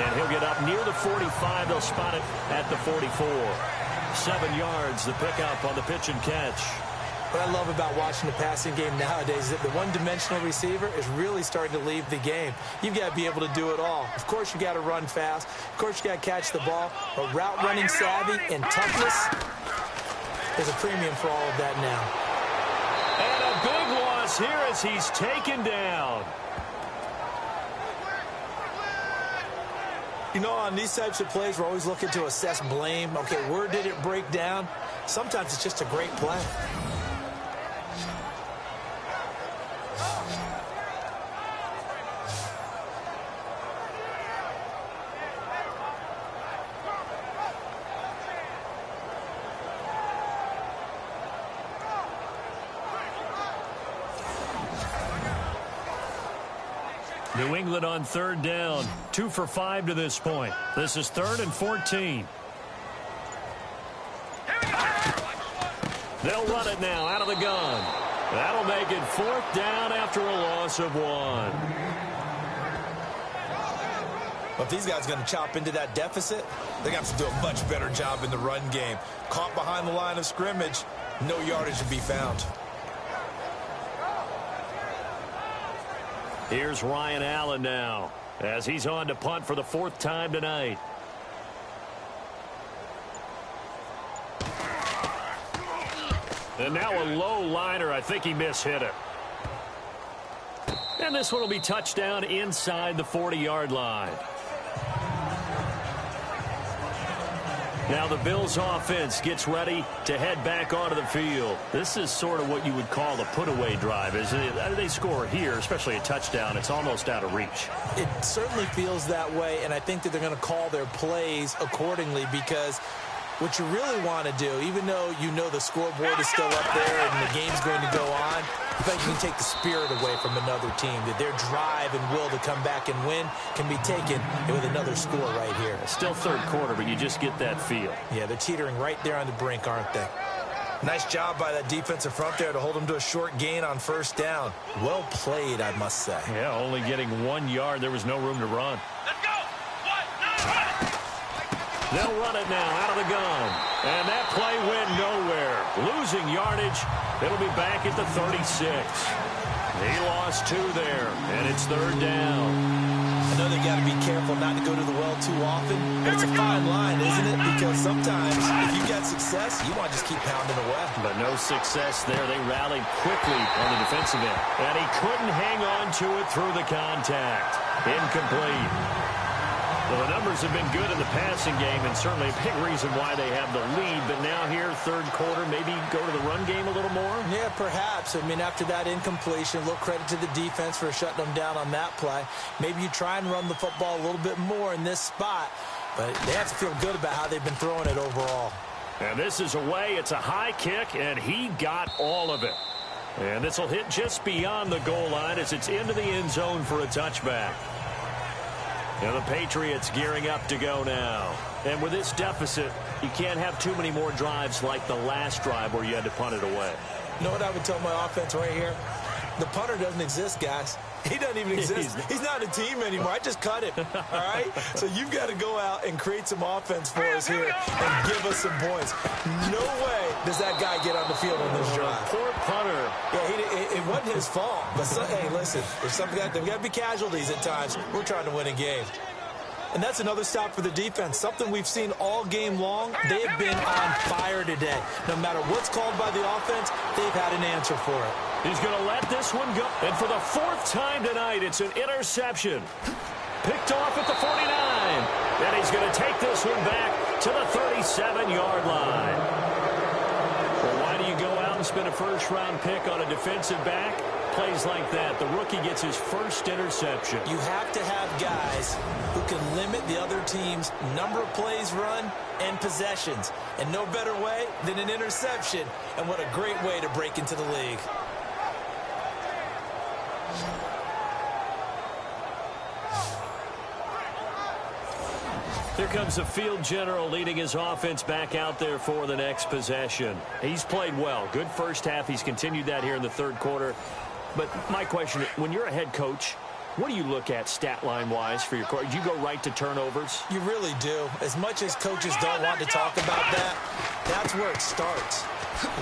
And he'll get up near the 45. They'll spot it at the 44. 7 yards, the pickup on the pitch and catch. What I love about watching the passing game nowadays is that the one-dimensional receiver is really starting to leave the game. You've got to be able to do it all. Of course, you got to run fast. Of course, you got to catch the ball. But route running savvy and toughness, there's a premium for all of that now. And a big loss here as he's taken down. You know, on these types of plays, we're always looking to assess blame. Okay, where did it break down? Sometimes it's just a great play. New England on third down. 2 for 5 to this point. This is 3rd and 14. They'll run it now out of the gun. That'll make it 4th down after a loss of 1. Well, if these guys are going to chop into that deficit, they got to do a much better job in the run game. Caught behind the line of scrimmage, no yardage to be found. Here's Ryan Allen now as he's on to punt for the 4th time tonight. And now a low liner. I think he mishit it. And this one will be touchdown inside the 40-yard line. Now the Bills offense gets ready to head back onto the field. This is sort of what you would call a put-away drive, isn't it? They score here, especially a touchdown. It's almost out of reach. It certainly feels that way, and I think that they're going to call their plays accordingly, because what you really want to do, even though you know the scoreboard is still up there and the game's going to go on, but you can take the spirit away from another team, that their drive and will to come back and win can be taken with another score right here. Still third quarter, but you just get that feel. Yeah, they're teetering right there on the brink, aren't they? Nice job by that defensive front there to hold them to a short gain on first down. Well played, I must say. Yeah, only getting 1 yard. There was no room to run. Let's go. They'll run it now out of the gun. And that play went nowhere. Losing yardage. It'll be back at the 36. He lost 2 there, and it's third down. I know they got to be careful not to go to the well too often, but it's a fine line, isn't it? Because sometimes if you got success, you want to just keep pounding away. But no success there. They rallied quickly on the defensive end. And he couldn't hang on to it through the contact. Incomplete. Well, the numbers have been good in the passing game, and certainly a big reason why they have the lead. But now here, third quarter, maybe go to the run game a little more? Yeah, perhaps. I mean, after that incompletion, a little credit to the defense for shutting them down on that play. Maybe you try and run the football a little bit more in this spot, but they have to feel good about how they've been throwing it overall. And this is away. It's a high kick, and he got all of it. And this will hit just beyond the goal line as it's into the end zone for a touchback. And the Patriots gearing up to go now. And with this deficit, you can't have too many more drives like the last drive where you had to punt it away. You know what I would tell my offense right here? The punter doesn't exist, guys. He doesn't even exist. He's not a team anymore. I just cut him, all right? So you've got to go out and create some offense for us here and give us some points. No way does that guy get on the field on this drive. Poor punter. Yeah, it wasn't his fault. But, hey, listen, there's got to be casualties at times. We're trying to win a game. And that's another stop for the defense, something we've seen all game long. They have been on fire today. No matter what's called by the offense, they've had an answer for it. He's going to let this one go. And for the 4th time tonight, it's an interception. Picked off at the 49. And he's going to take this one back to the 37-yard line. Well, why do you go out and spend a first-round pick on a defensive back? Plays like that, the rookie gets his first interception. You have to have guys who can limit the other team's number of plays run and possessions. And no better way than an interception. And what a great way to break into the league. Here comes the field general leading his offense back out there for the next possession. He's played well. Good first half. He's continued that here in the third quarter. But my question, when you're a head coach, what do you look at stat line-wise for your coach? Do you go right to turnovers? You really do. As much as coaches don't want to talk about that, that's where it starts.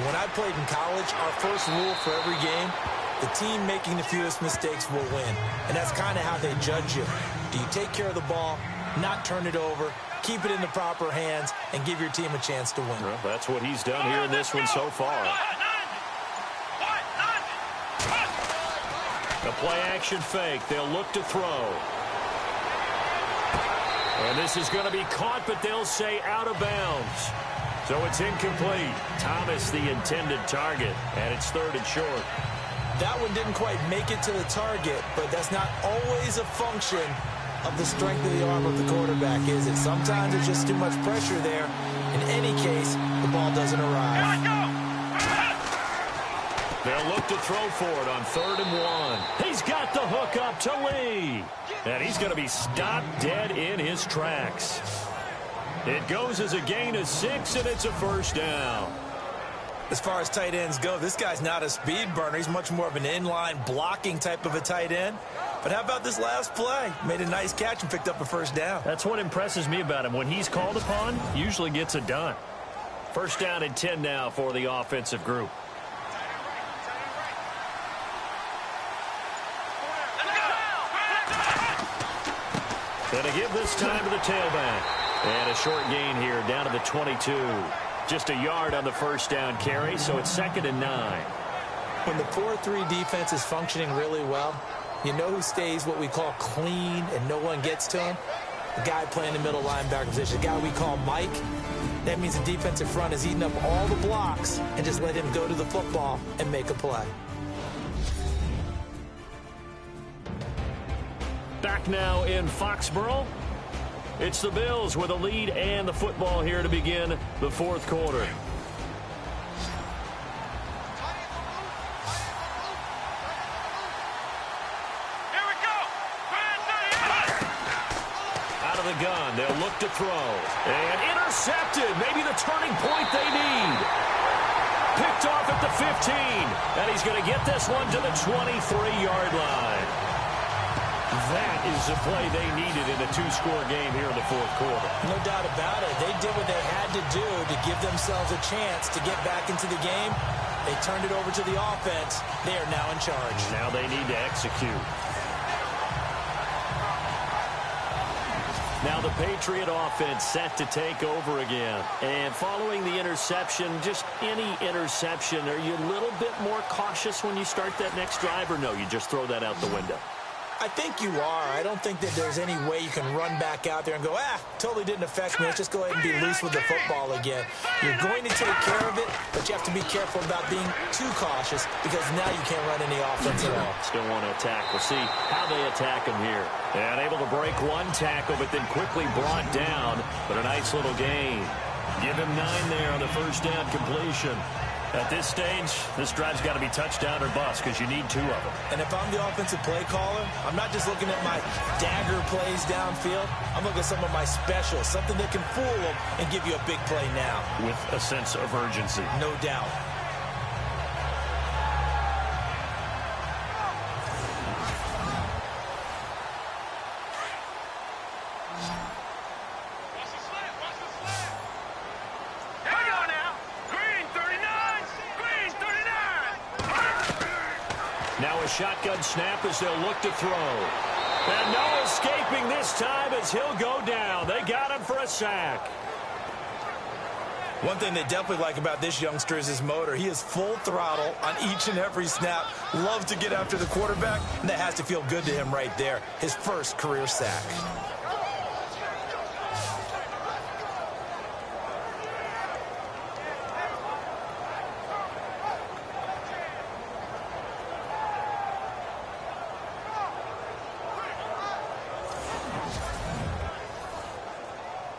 When I played in college, our first rule for every game, the team making the fewest mistakes will win. And that's kind of how they judge you. Do you take care of the ball, not turn it over, keep it in the proper hands, and give your team a chance to win? Well, that's what he's done here in this one so far. The play-action fake. They'll look to throw. And this is going to be caught, but they'll say out of bounds. So it's incomplete. Thomas, the intended target, and it's 3rd and short. That one didn't quite make it to the target, but that's not always a function of the strength of the arm of the quarterback, is it? Sometimes it's just too much pressure there. In any case, the ball doesn't arrive. They'll look to throw for it on 3rd and 1. He's got the hook up to Lee. And he's going to be stopped dead in his tracks. It goes as a gain of 6, and it's a first down. As far as tight ends go, this guy's not a speed burner. He's much more of an inline blocking type of a tight end. But how about this last play? Made a nice catch and picked up a first down. That's what impresses me about him. When he's called upon, usually gets it done. First down and 10 now for the offensive group. And to give this time to the tailback. And a short gain here down to the 22. Just a yard on the first down carry, so it's 2nd and 9. When the 4-3 defense is functioning really well, you know who stays what we call clean and no one gets to him? The guy playing the middle linebacker position, the guy we call Mike. That means the defensive front is eating up all the blocks and just let him go to the football and make a play. Back now in Foxborough. It's the Bills with a lead and the football here to begin the fourth quarter. The gun. They'll look to throw. And intercepted. Maybe the turning point they need. Picked off at the 15. And he's going to get this one to the 23-yard line. That is the play they needed in a two-score game here in the fourth quarter. No doubt about it. They did what they had to do to give themselves a chance to get back into the game. They turned it over to the offense. They are now in charge. Now they need to execute. Now the Patriot offense set to take over again. And following the interception, just any interception, are you a little bit more cautious when you start that next drive, or no, you just throw that out the window? I think you are. I don't think that there's any way you can run back out there and go, totally didn't affect me. Let's just go ahead and be loose with the football again. You're going to take care of it, but you have to be careful about being too cautious because now you can't run any offense at all. Still want to attack. We'll see how they attack him here. And able to break one tackle, but then quickly brought down. But a nice little gain. Give him 9 there on the first down completion. At this stage, this drive's got to be touchdown or bust because you need 2 of them. And if I'm the offensive play caller, I'm not just looking at my dagger plays downfield. I'm looking at some of my specials, something that can fool them and give you a big play now. With a sense of urgency. No doubt. Now a shotgun snap as they'll look to throw. And no escaping this time as he'll go down. They got him for a sack. One thing they definitely like about this youngster is his motor. He is full throttle on each and every snap. Loves to get after the quarterback, and that has to feel good to him right there. His first career sack.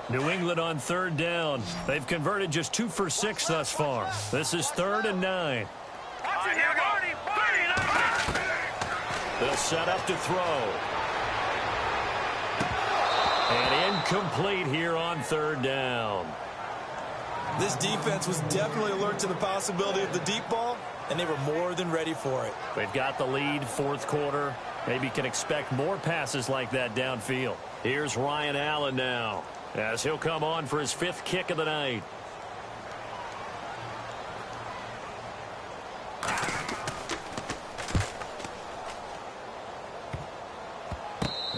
New England on third down. They've converted just 2 for 6 thus far. This is 3rd and 9. They'll set up to throw. And incomplete here on 3rd down. This defense was definitely alert to the possibility of the deep ball, and they were more than ready for it. They've got the lead, fourth quarter. Maybe can expect more passes like that downfield. Here's Ryan Allen now, as he'll come on for his 5th kick of the night.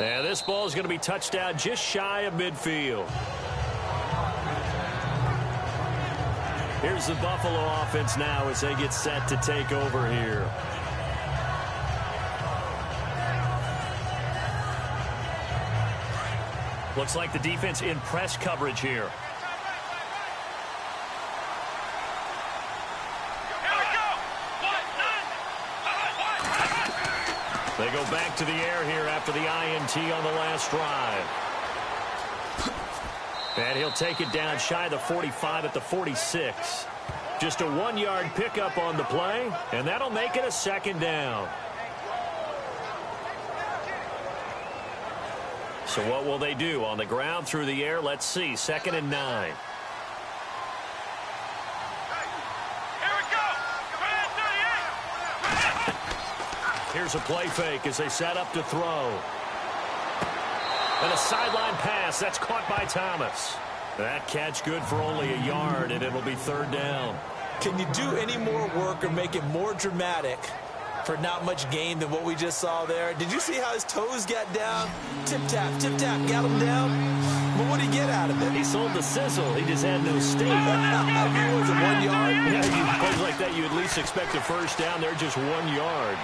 And this ball is going to be touched down just shy of midfield. Here's the Buffalo offense now as they get set to take over here. Looks like the defense in press coverage here. They go back to the air here after the INT on the last drive. And he'll take it down shy of the 45 at the 46. Just a 1-yard pickup on the play, and that'll make it a 2nd down. So what will they do? On the ground, through the air, let's see. 2nd and 9. Here's a play fake as they set up to throw. And a sideline pass. That's caught by Thomas. That catch good for only a yard, and it'll be 3rd down. Can you do any more work or make it more dramatic for not much gain than what we just saw there? Did you see how his toes got down? Tip-tap, got him down. But what did he get out of it? He sold the sizzle. He just had no steak. Was it 1 yard? Yeah, plays like that, you at least expect a first down. They're just 1 yard.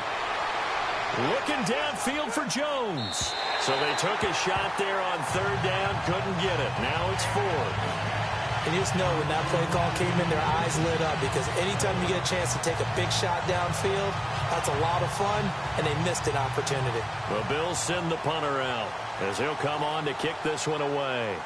Looking downfield for Jones. So they took a shot there on 3rd down, couldn't get it. Now it's 4th. And you just know when that play call came in, their eyes lit up, because anytime you get a chance to take a big shot downfield, that's a lot of fun, and they missed an opportunity. The Bills send the punter out as he'll come on to kick this one away.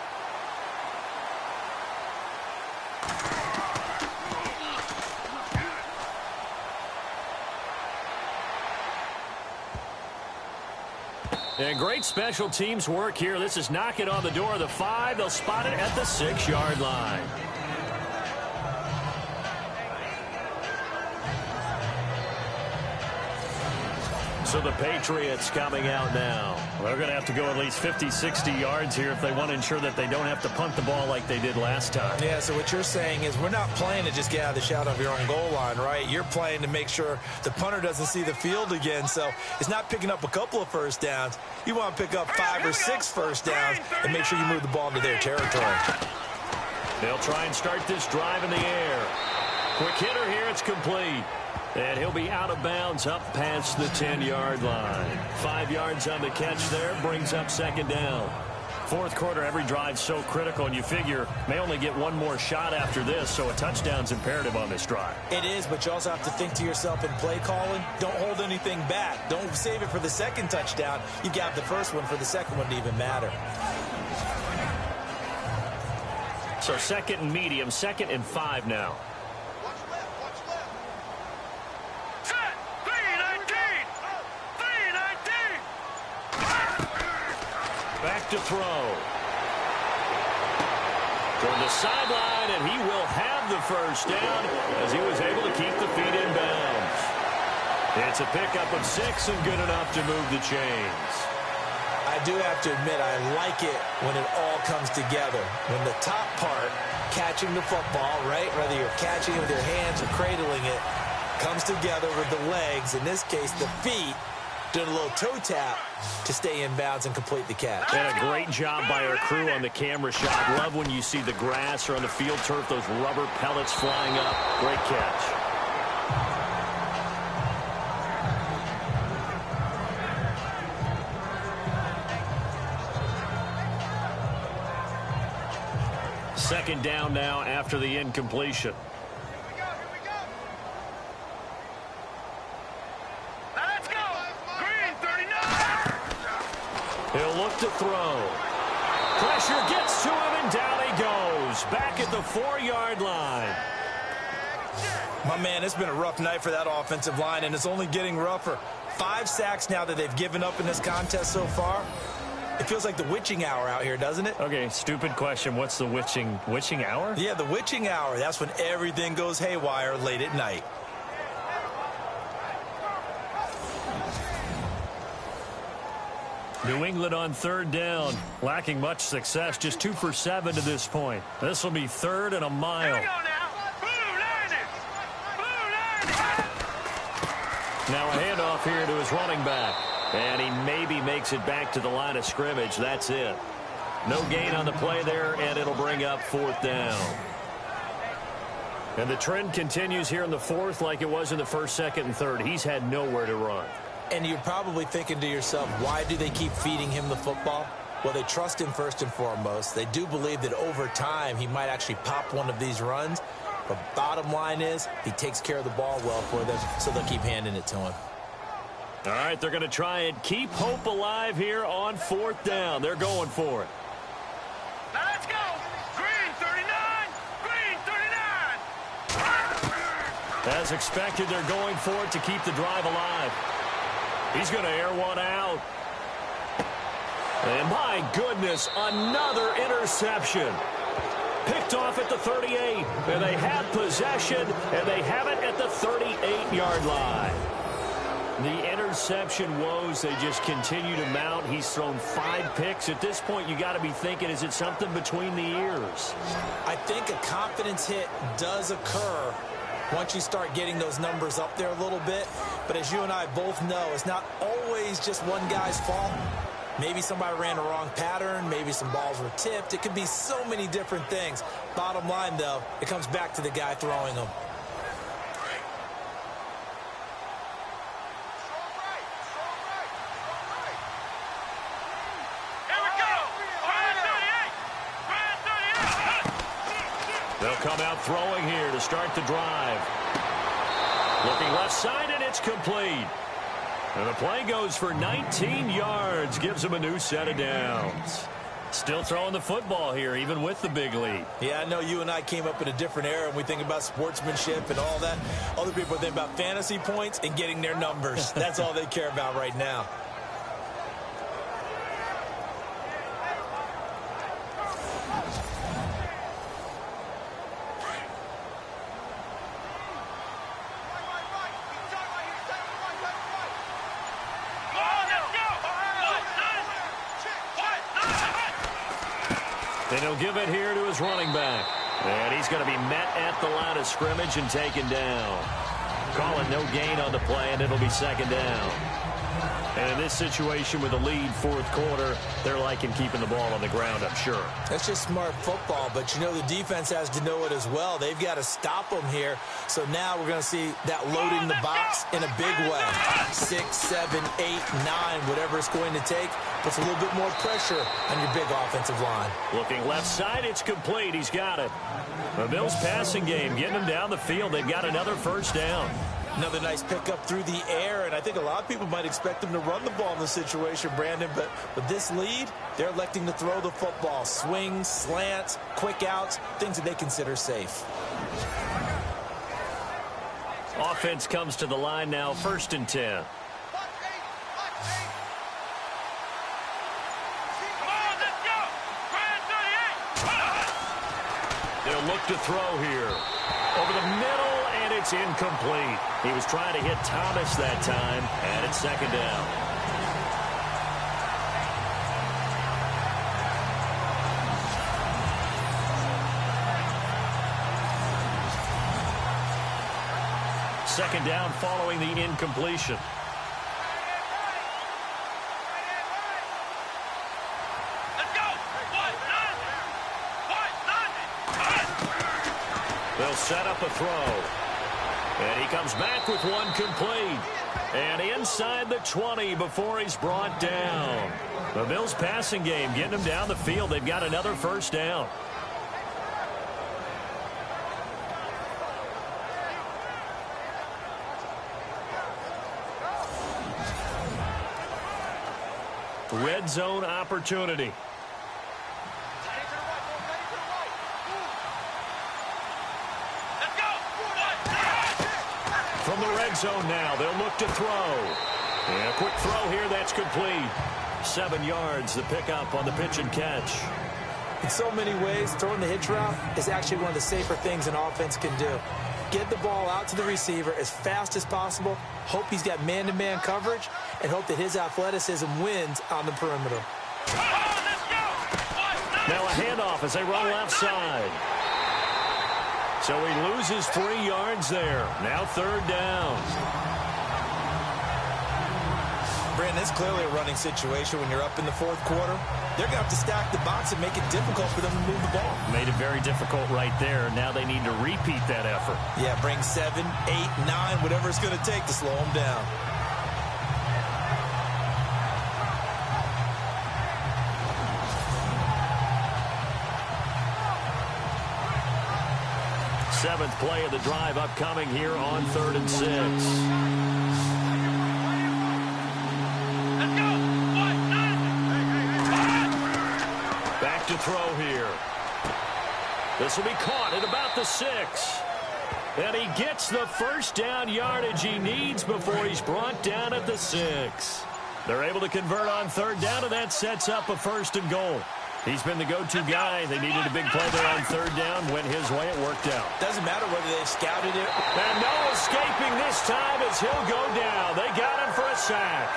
And great special teams work here. This is knocking on the door of the 5. They'll spot it at the 6-yard line. So the Patriots coming out now. They're going to have to go at least 50, 60 yards here if they want to ensure that they don't have to punt the ball like they did last time. Yeah, so what you're saying is we're not playing to just get out of the shadow of your own goal line, right? You're playing to make sure the punter doesn't see the field again. So it's not picking up a couple of first downs. You want to pick up 5 or 6 first downs and make sure you move the ball into their territory. They'll try and start this drive in the air. Quick hitter here, it's complete. And he'll be out of bounds up past the 10-yard line. 5 yards on the catch there, brings up second down. Fourth quarter, every drive's so critical, and you figure may only get one more shot after this, so a touchdown's imperative on this drive. It is, but you also have to think to yourself in play calling, don't hold anything back. Don't save it for the second touchdown. You got the first one for the second one to even matter. So second and medium, 2nd and 5 now. Back to throw. Toward the sideline, and he will have the first down as he was able to keep the feet in bounds. It's a pickup of 6 and good enough to move the chains. I do have to admit, I like it when it all comes together. When the top part, catching the football, right, whether you're catching it with your hands or cradling it, comes together with the legs, in this case the feet, doing a little toe tap to stay in bounds and complete the catch. And a great job by our crew on the camera shot. Love when you see the grass or on the field turf, those rubber pellets flying up. Great catch. Second down now after the incompletion. He'll look to throw. Pressure gets to him, and down he goes. Back at the 4-yard line. My man, it's been a rough night for that offensive line, and it's only getting rougher. 5 sacks now that they've given up in this contest so far. It feels like the witching hour out here, doesn't it? Okay, stupid question. What's the witching hour? Yeah, the witching hour. That's when everything goes haywire late at night. New England on 3rd down, lacking much success, just 2 for 7 to this point. This will be 3rd and a mile. Now a handoff here to his running back. And he maybe makes it back to the line of scrimmage. That's it. No gain on the play there, and it'll bring up 4th down. And the trend continues here in the 4th like it was in the 1st, 2nd, and 3rd. He's had nowhere to run. And you're probably thinking to yourself, why do they keep feeding him the football? Well, they trust him first and foremost. They do believe that over time he might actually pop one of these runs. But bottom line is he takes care of the ball well for them, so they'll keep handing it to him. All right, they're going to try and keep hope alive here on 4th down. They're going for it. Now let's go. Green 39. Green 39. As expected, they're going for it to keep the drive alive. He's going to air one out. And my goodness, another interception. Picked off at the 38. And they have possession, and they have it at the 38-yard line. The interception woes, they just continue to mount. He's thrown 5 picks. At this point, you got to be thinking, is it something between the ears? I think a confidence hit does occur once you start getting those numbers up there a little bit. But as you and I both know, it's not always just one guy's fault. Maybe somebody ran a wrong pattern. Maybe some balls were tipped. It could be so many different things. Bottom line, though, it comes back to the guy throwing them. come out throwing here to start the drive. Looking left side, and it's complete. And the play goes for 19 yards, gives him a new set of downs. Still throwing the football here, even with the big lead. Yeah, I know you and I came up in a different era, and we think about sportsmanship and all that. Other people think about fantasy points and getting their numbers. That's all they care about right now. And he'll give it here to his running back. And he's going to be met at the line of scrimmage and taken down. Calling no gain on the play, and it'll be second down. And in this situation with the lead fourth quarter, they're liking keeping the ball on the ground, I'm sure. That's just smart football, but you know the defense has to know it as well. They've got to stop them here. So now we're going to see that loading the box in a big way. 6, 7, 8, 9, whatever it's going to take, puts a little bit more pressure on your big offensive line. Looking left side, it's complete. He's got it. The Bills passing game, getting them down the field. They've got another first down. Another nice pickup through the air, and I think a lot of people might expect them to run the ball in this situation, Brandon, but with this lead, they're electing to throw the football. Swings, slants, quick outs, things that they consider safe. Offense comes to the line now, 1st and 10. They'll look to throw here. Over the middle, and it's incomplete. He was trying to hit Thomas that time, and it's second down. Second down following the incompletion. They'll set up a throw. And he comes back with one complete. And inside the 20 before he's brought down. The Bills passing game getting him down the field. They've got another first down. Red zone opportunity. From the red zone now, they'll look to throw. And a quick throw here, that's complete. 7 yards, the pickup on the pitch and catch. In so many ways, throwing the hitch route is actually one of the safer things an offense can do. Get the ball out to the receiver as fast as possible, hope he's got man-to-man coverage, and hope that his athleticism wins on the perimeter. Now a handoff as they run left side. So he loses 3 yards there. Now third down. Brandon, it's clearly a running situation when you're up in the fourth quarter. They're going to have to stack the box and make it difficult for them to move the ball. Made it very difficult right there. Now they need to repeat that effort. Yeah, bring 7, 8, 9, whatever it's going to take to slow them down. Seventh play of the drive upcoming here on 3rd and 6. Back to throw here. This will be caught at about the 6. And he gets the first down yardage he needs before he's brought down at the 6. They're able to convert on third down, and that sets up a 1st and goal. He's been the go-to guy. They needed a big play there on third down. Went his way. It worked out. Doesn't matter whether they've scouted it. And no escaping this time as he'll go down. They got him for a sack.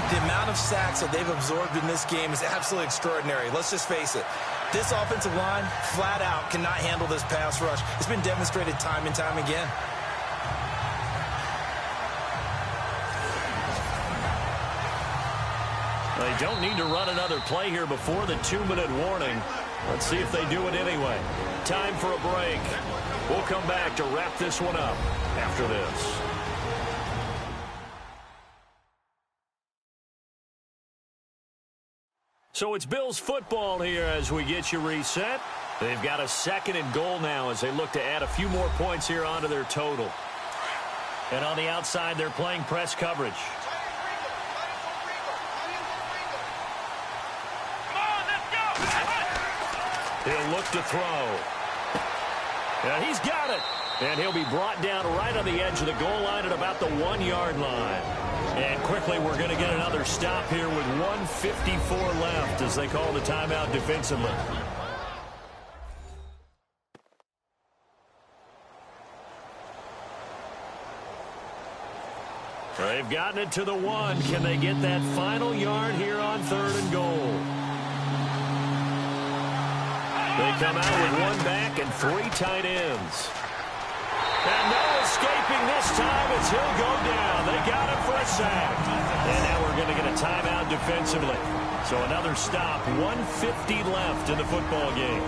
The amount of sacks that they've absorbed in this game is absolutely extraordinary. Let's just face it. This offensive line, flat out, cannot handle this pass rush. It's been demonstrated time and time again. They don't need to run another play here before the 2-minute warning. Let's see if they do it anyway. Time for a break. We'll come back to wrap this one up after this. So it's Bills football here as we get you reset. They've got a 2nd and goal now as they look to add a few more points here onto their total. And on the outside, they're playing press coverage. He'll look to throw. And he's got it. And he'll be brought down right on the edge of the goal line at about the 1-yard line. And quickly, we're going to get another stop here with 1:54 left as they call the timeout defensively. They've gotten it to the 1. Can they get that final yard here on 3rd and goal? They come out with 1 back and 3 tight ends. And no escaping this time as he'll go down. They got him for a sack. And now we're going to get a timeout defensively. So another stop, 1:50 left in the football game.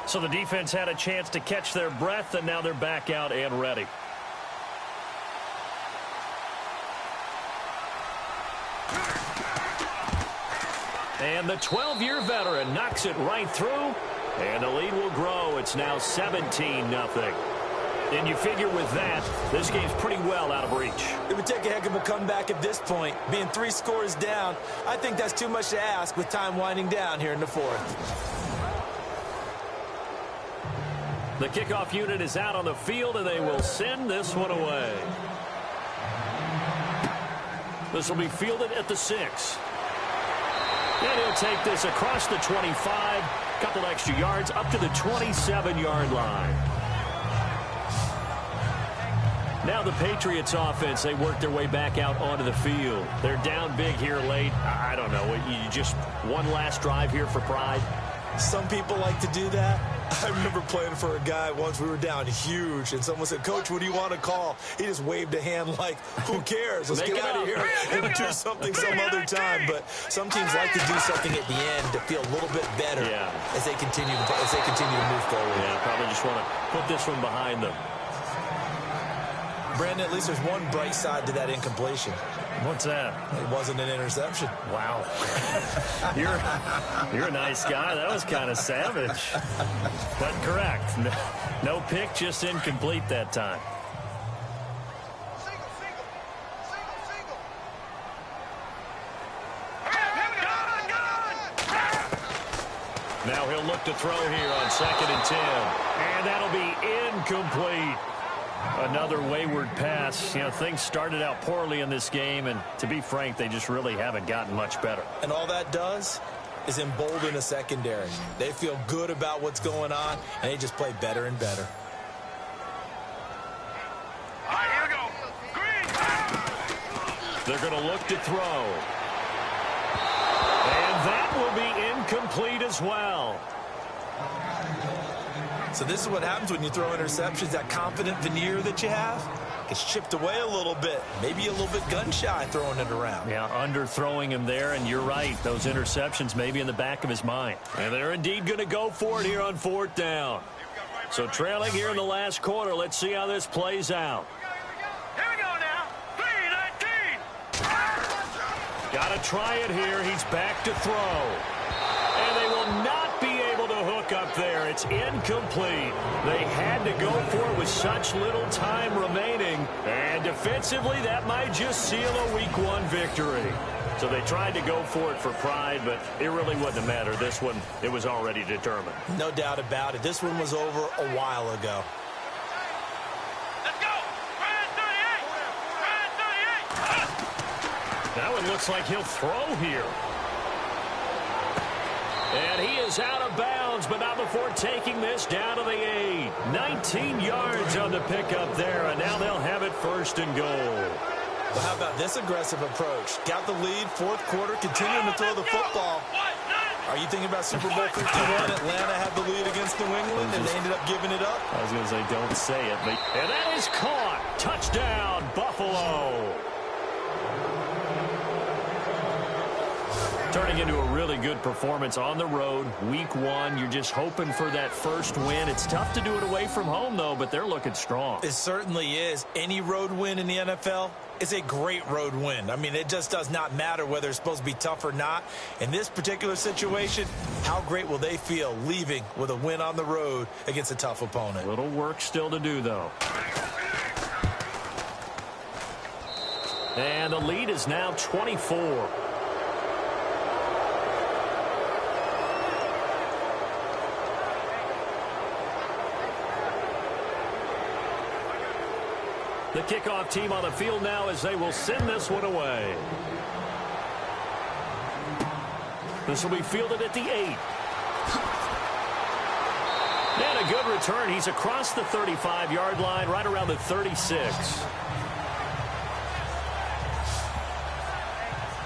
So the defense had a chance to catch their breath, and now they're back out and ready. And the 12-year veteran knocks it right through, and the lead will grow. It's now 17-0. And you figure with that, this game's pretty well out of reach. It would take a heck of a comeback at this point. Being 3 scores down, I think that's too much to ask with time winding down here in the 4th. The kickoff unit is out on the field, and they will send this one away. This will be fielded at the 6. And he'll take this across the 25, couple extra yards up to the 27-yard line. Now the Patriots offense, they work their way back out onto the field. They're down big here late. I don't know, you just one last drive here for pride. Some people like to do that. I remember playing for a guy once. We were down huge, and someone said, "Coach, what do you want to call?" He just waved a hand like, "Who cares? Let's get out of here and do something some other time." But some teams like to do something at the end to feel a little bit better as they continue to move forward. Yeah, probably just want to put this one behind them. Brandon, at least there's one bright side to that incompletion. What's that? It wasn't an interception. Wow. You're a nice guy. That was kind of savage. But correct. No pick, just incomplete that time. Now he'll look to throw here on 2nd and 10. And that'll be incomplete. Another wayward pass. You know, things started out poorly in this game, and to be frank, they just really haven't gotten much better. And all that does is embolden a secondary. They feel good about what's going on, and they just play better and better. All right, here we go. Green. They're going to look to throw. And that will be incomplete as well. So this is what happens when you throw interceptions. That confident veneer that you have gets chipped away a little bit. Maybe a little bit gun-shy throwing it around. Yeah, underthrowing him there, and you're right. Those interceptions may be in the back of his mind. And they're indeed going to go for it here on 4th down. So trailing here in the last quarter. Let's see how this plays out. Here we go now. 3-19. Got to try it here. He's back to throw. And they will not be able to hook up there. It's incomplete. They had to go for it with such little time remaining. And defensively, that might just seal a Week 1 victory. So they tried to go for it for pride, but it really wouldn't have mattered. This one, it was already determined. No doubt about it. This one was over a while ago. Let's go. Brand 38. Brand 38. Now it looks like he'll throw here. And he is out of bounds, but not before taking this down to the 8. 19 yards on the pickup there, and now they'll have it 1st and goal. Well, how about this aggressive approach? Got the lead, 4th quarter, continuing to throw the football. Are you thinking about Super Bowl 51? Atlanta had the lead against New England, and they ended up giving it up? I was going to say, don't say it. But... And that is caught. Touchdown, Buffalo. turning into a really good performance on the road. Week 1, you're just hoping for that first win. It's tough to do it away from home, though, but they're looking strong. It certainly is. Any road win in the NFL is a great road win. I mean, it just does not matter whether it's supposed to be tough or not. In this particular situation, how great will they feel leaving with a win on the road against a tough opponent? Little work still to do, though. And the lead is now 24. The kickoff team on the field now as they will send this one away. This will be fielded at the 8. And a good return. He's across the 35-yard line, right around the 36.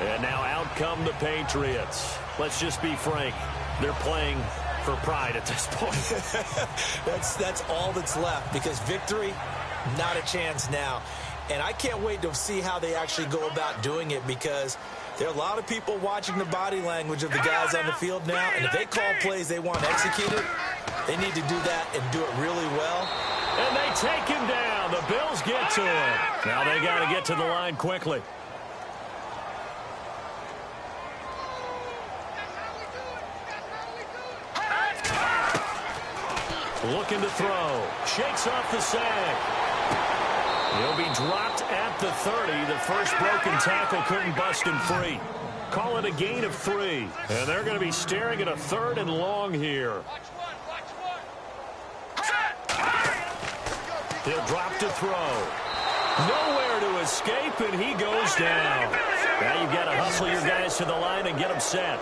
And now out come the Patriots. Let's just be frank. They're playing for pride at this point. That's all that's left, because victory, not a chance now. And I can't wait to see how they actually go about doing it, because there are a lot of people watching the body language of the guys on the field now. And if they call plays they want executed, they need to do that and do it really well. And they take him down. The Bills get to him. Now they got to get to the line quickly. Looking to throw. Shakes off the sack. He'll be dropped at the 30. The first broken tackle couldn't bust him free. Call it a gain of 3. And they're going to be staring at a 3rd and long here. He'll drop to throw. Nowhere to escape, and he goes down. Now you've got to hustle your guys to the line and get them set.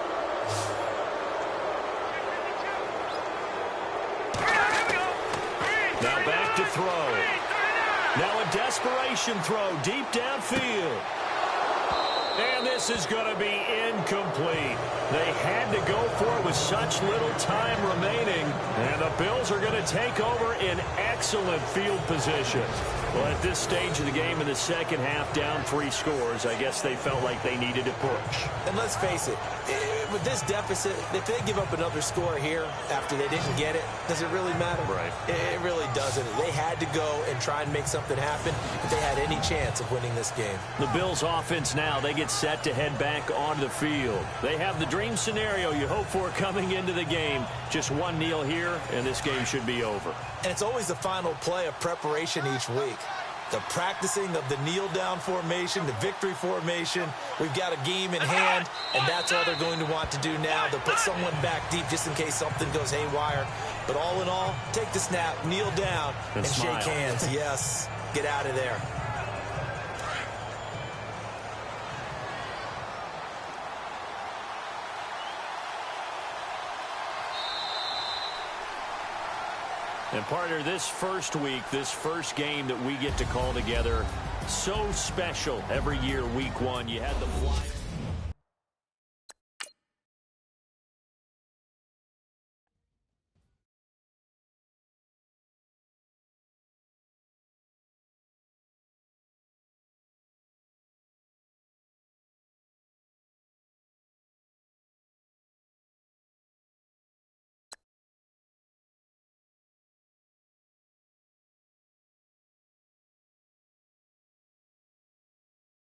Now back to throw. Now a desperation throw deep downfield. And this is going to be incomplete. They had to go for it with such little time remaining. And the Bills are going to take over in excellent field position. Well, at this stage of the game in the second half, down 3 scores, I guess they felt like they needed to push. And let's face it, with this deficit, if they give up another score here after they didn't get it, does it really matter? Right. It really doesn't. They had to go and try and make something happen if they had any chance of winning this game. The Bills offense now, they get set to head back onto the field. They have the dream scenario you hope for coming into the game. Just one kneel here, and this game should be over. And it's always the final play of preparation each week. The practicing of the kneel-down formation, the victory formation. We've got a game in hand, and that's all they're going to want to do now. They'll put someone back deep just in case something goes haywire. But all in all, take the snap, kneel down, and shake hands. Yes, get out of there. And partner, this first week, this first game that we get to call together, so special every year, week 1. You had the fly.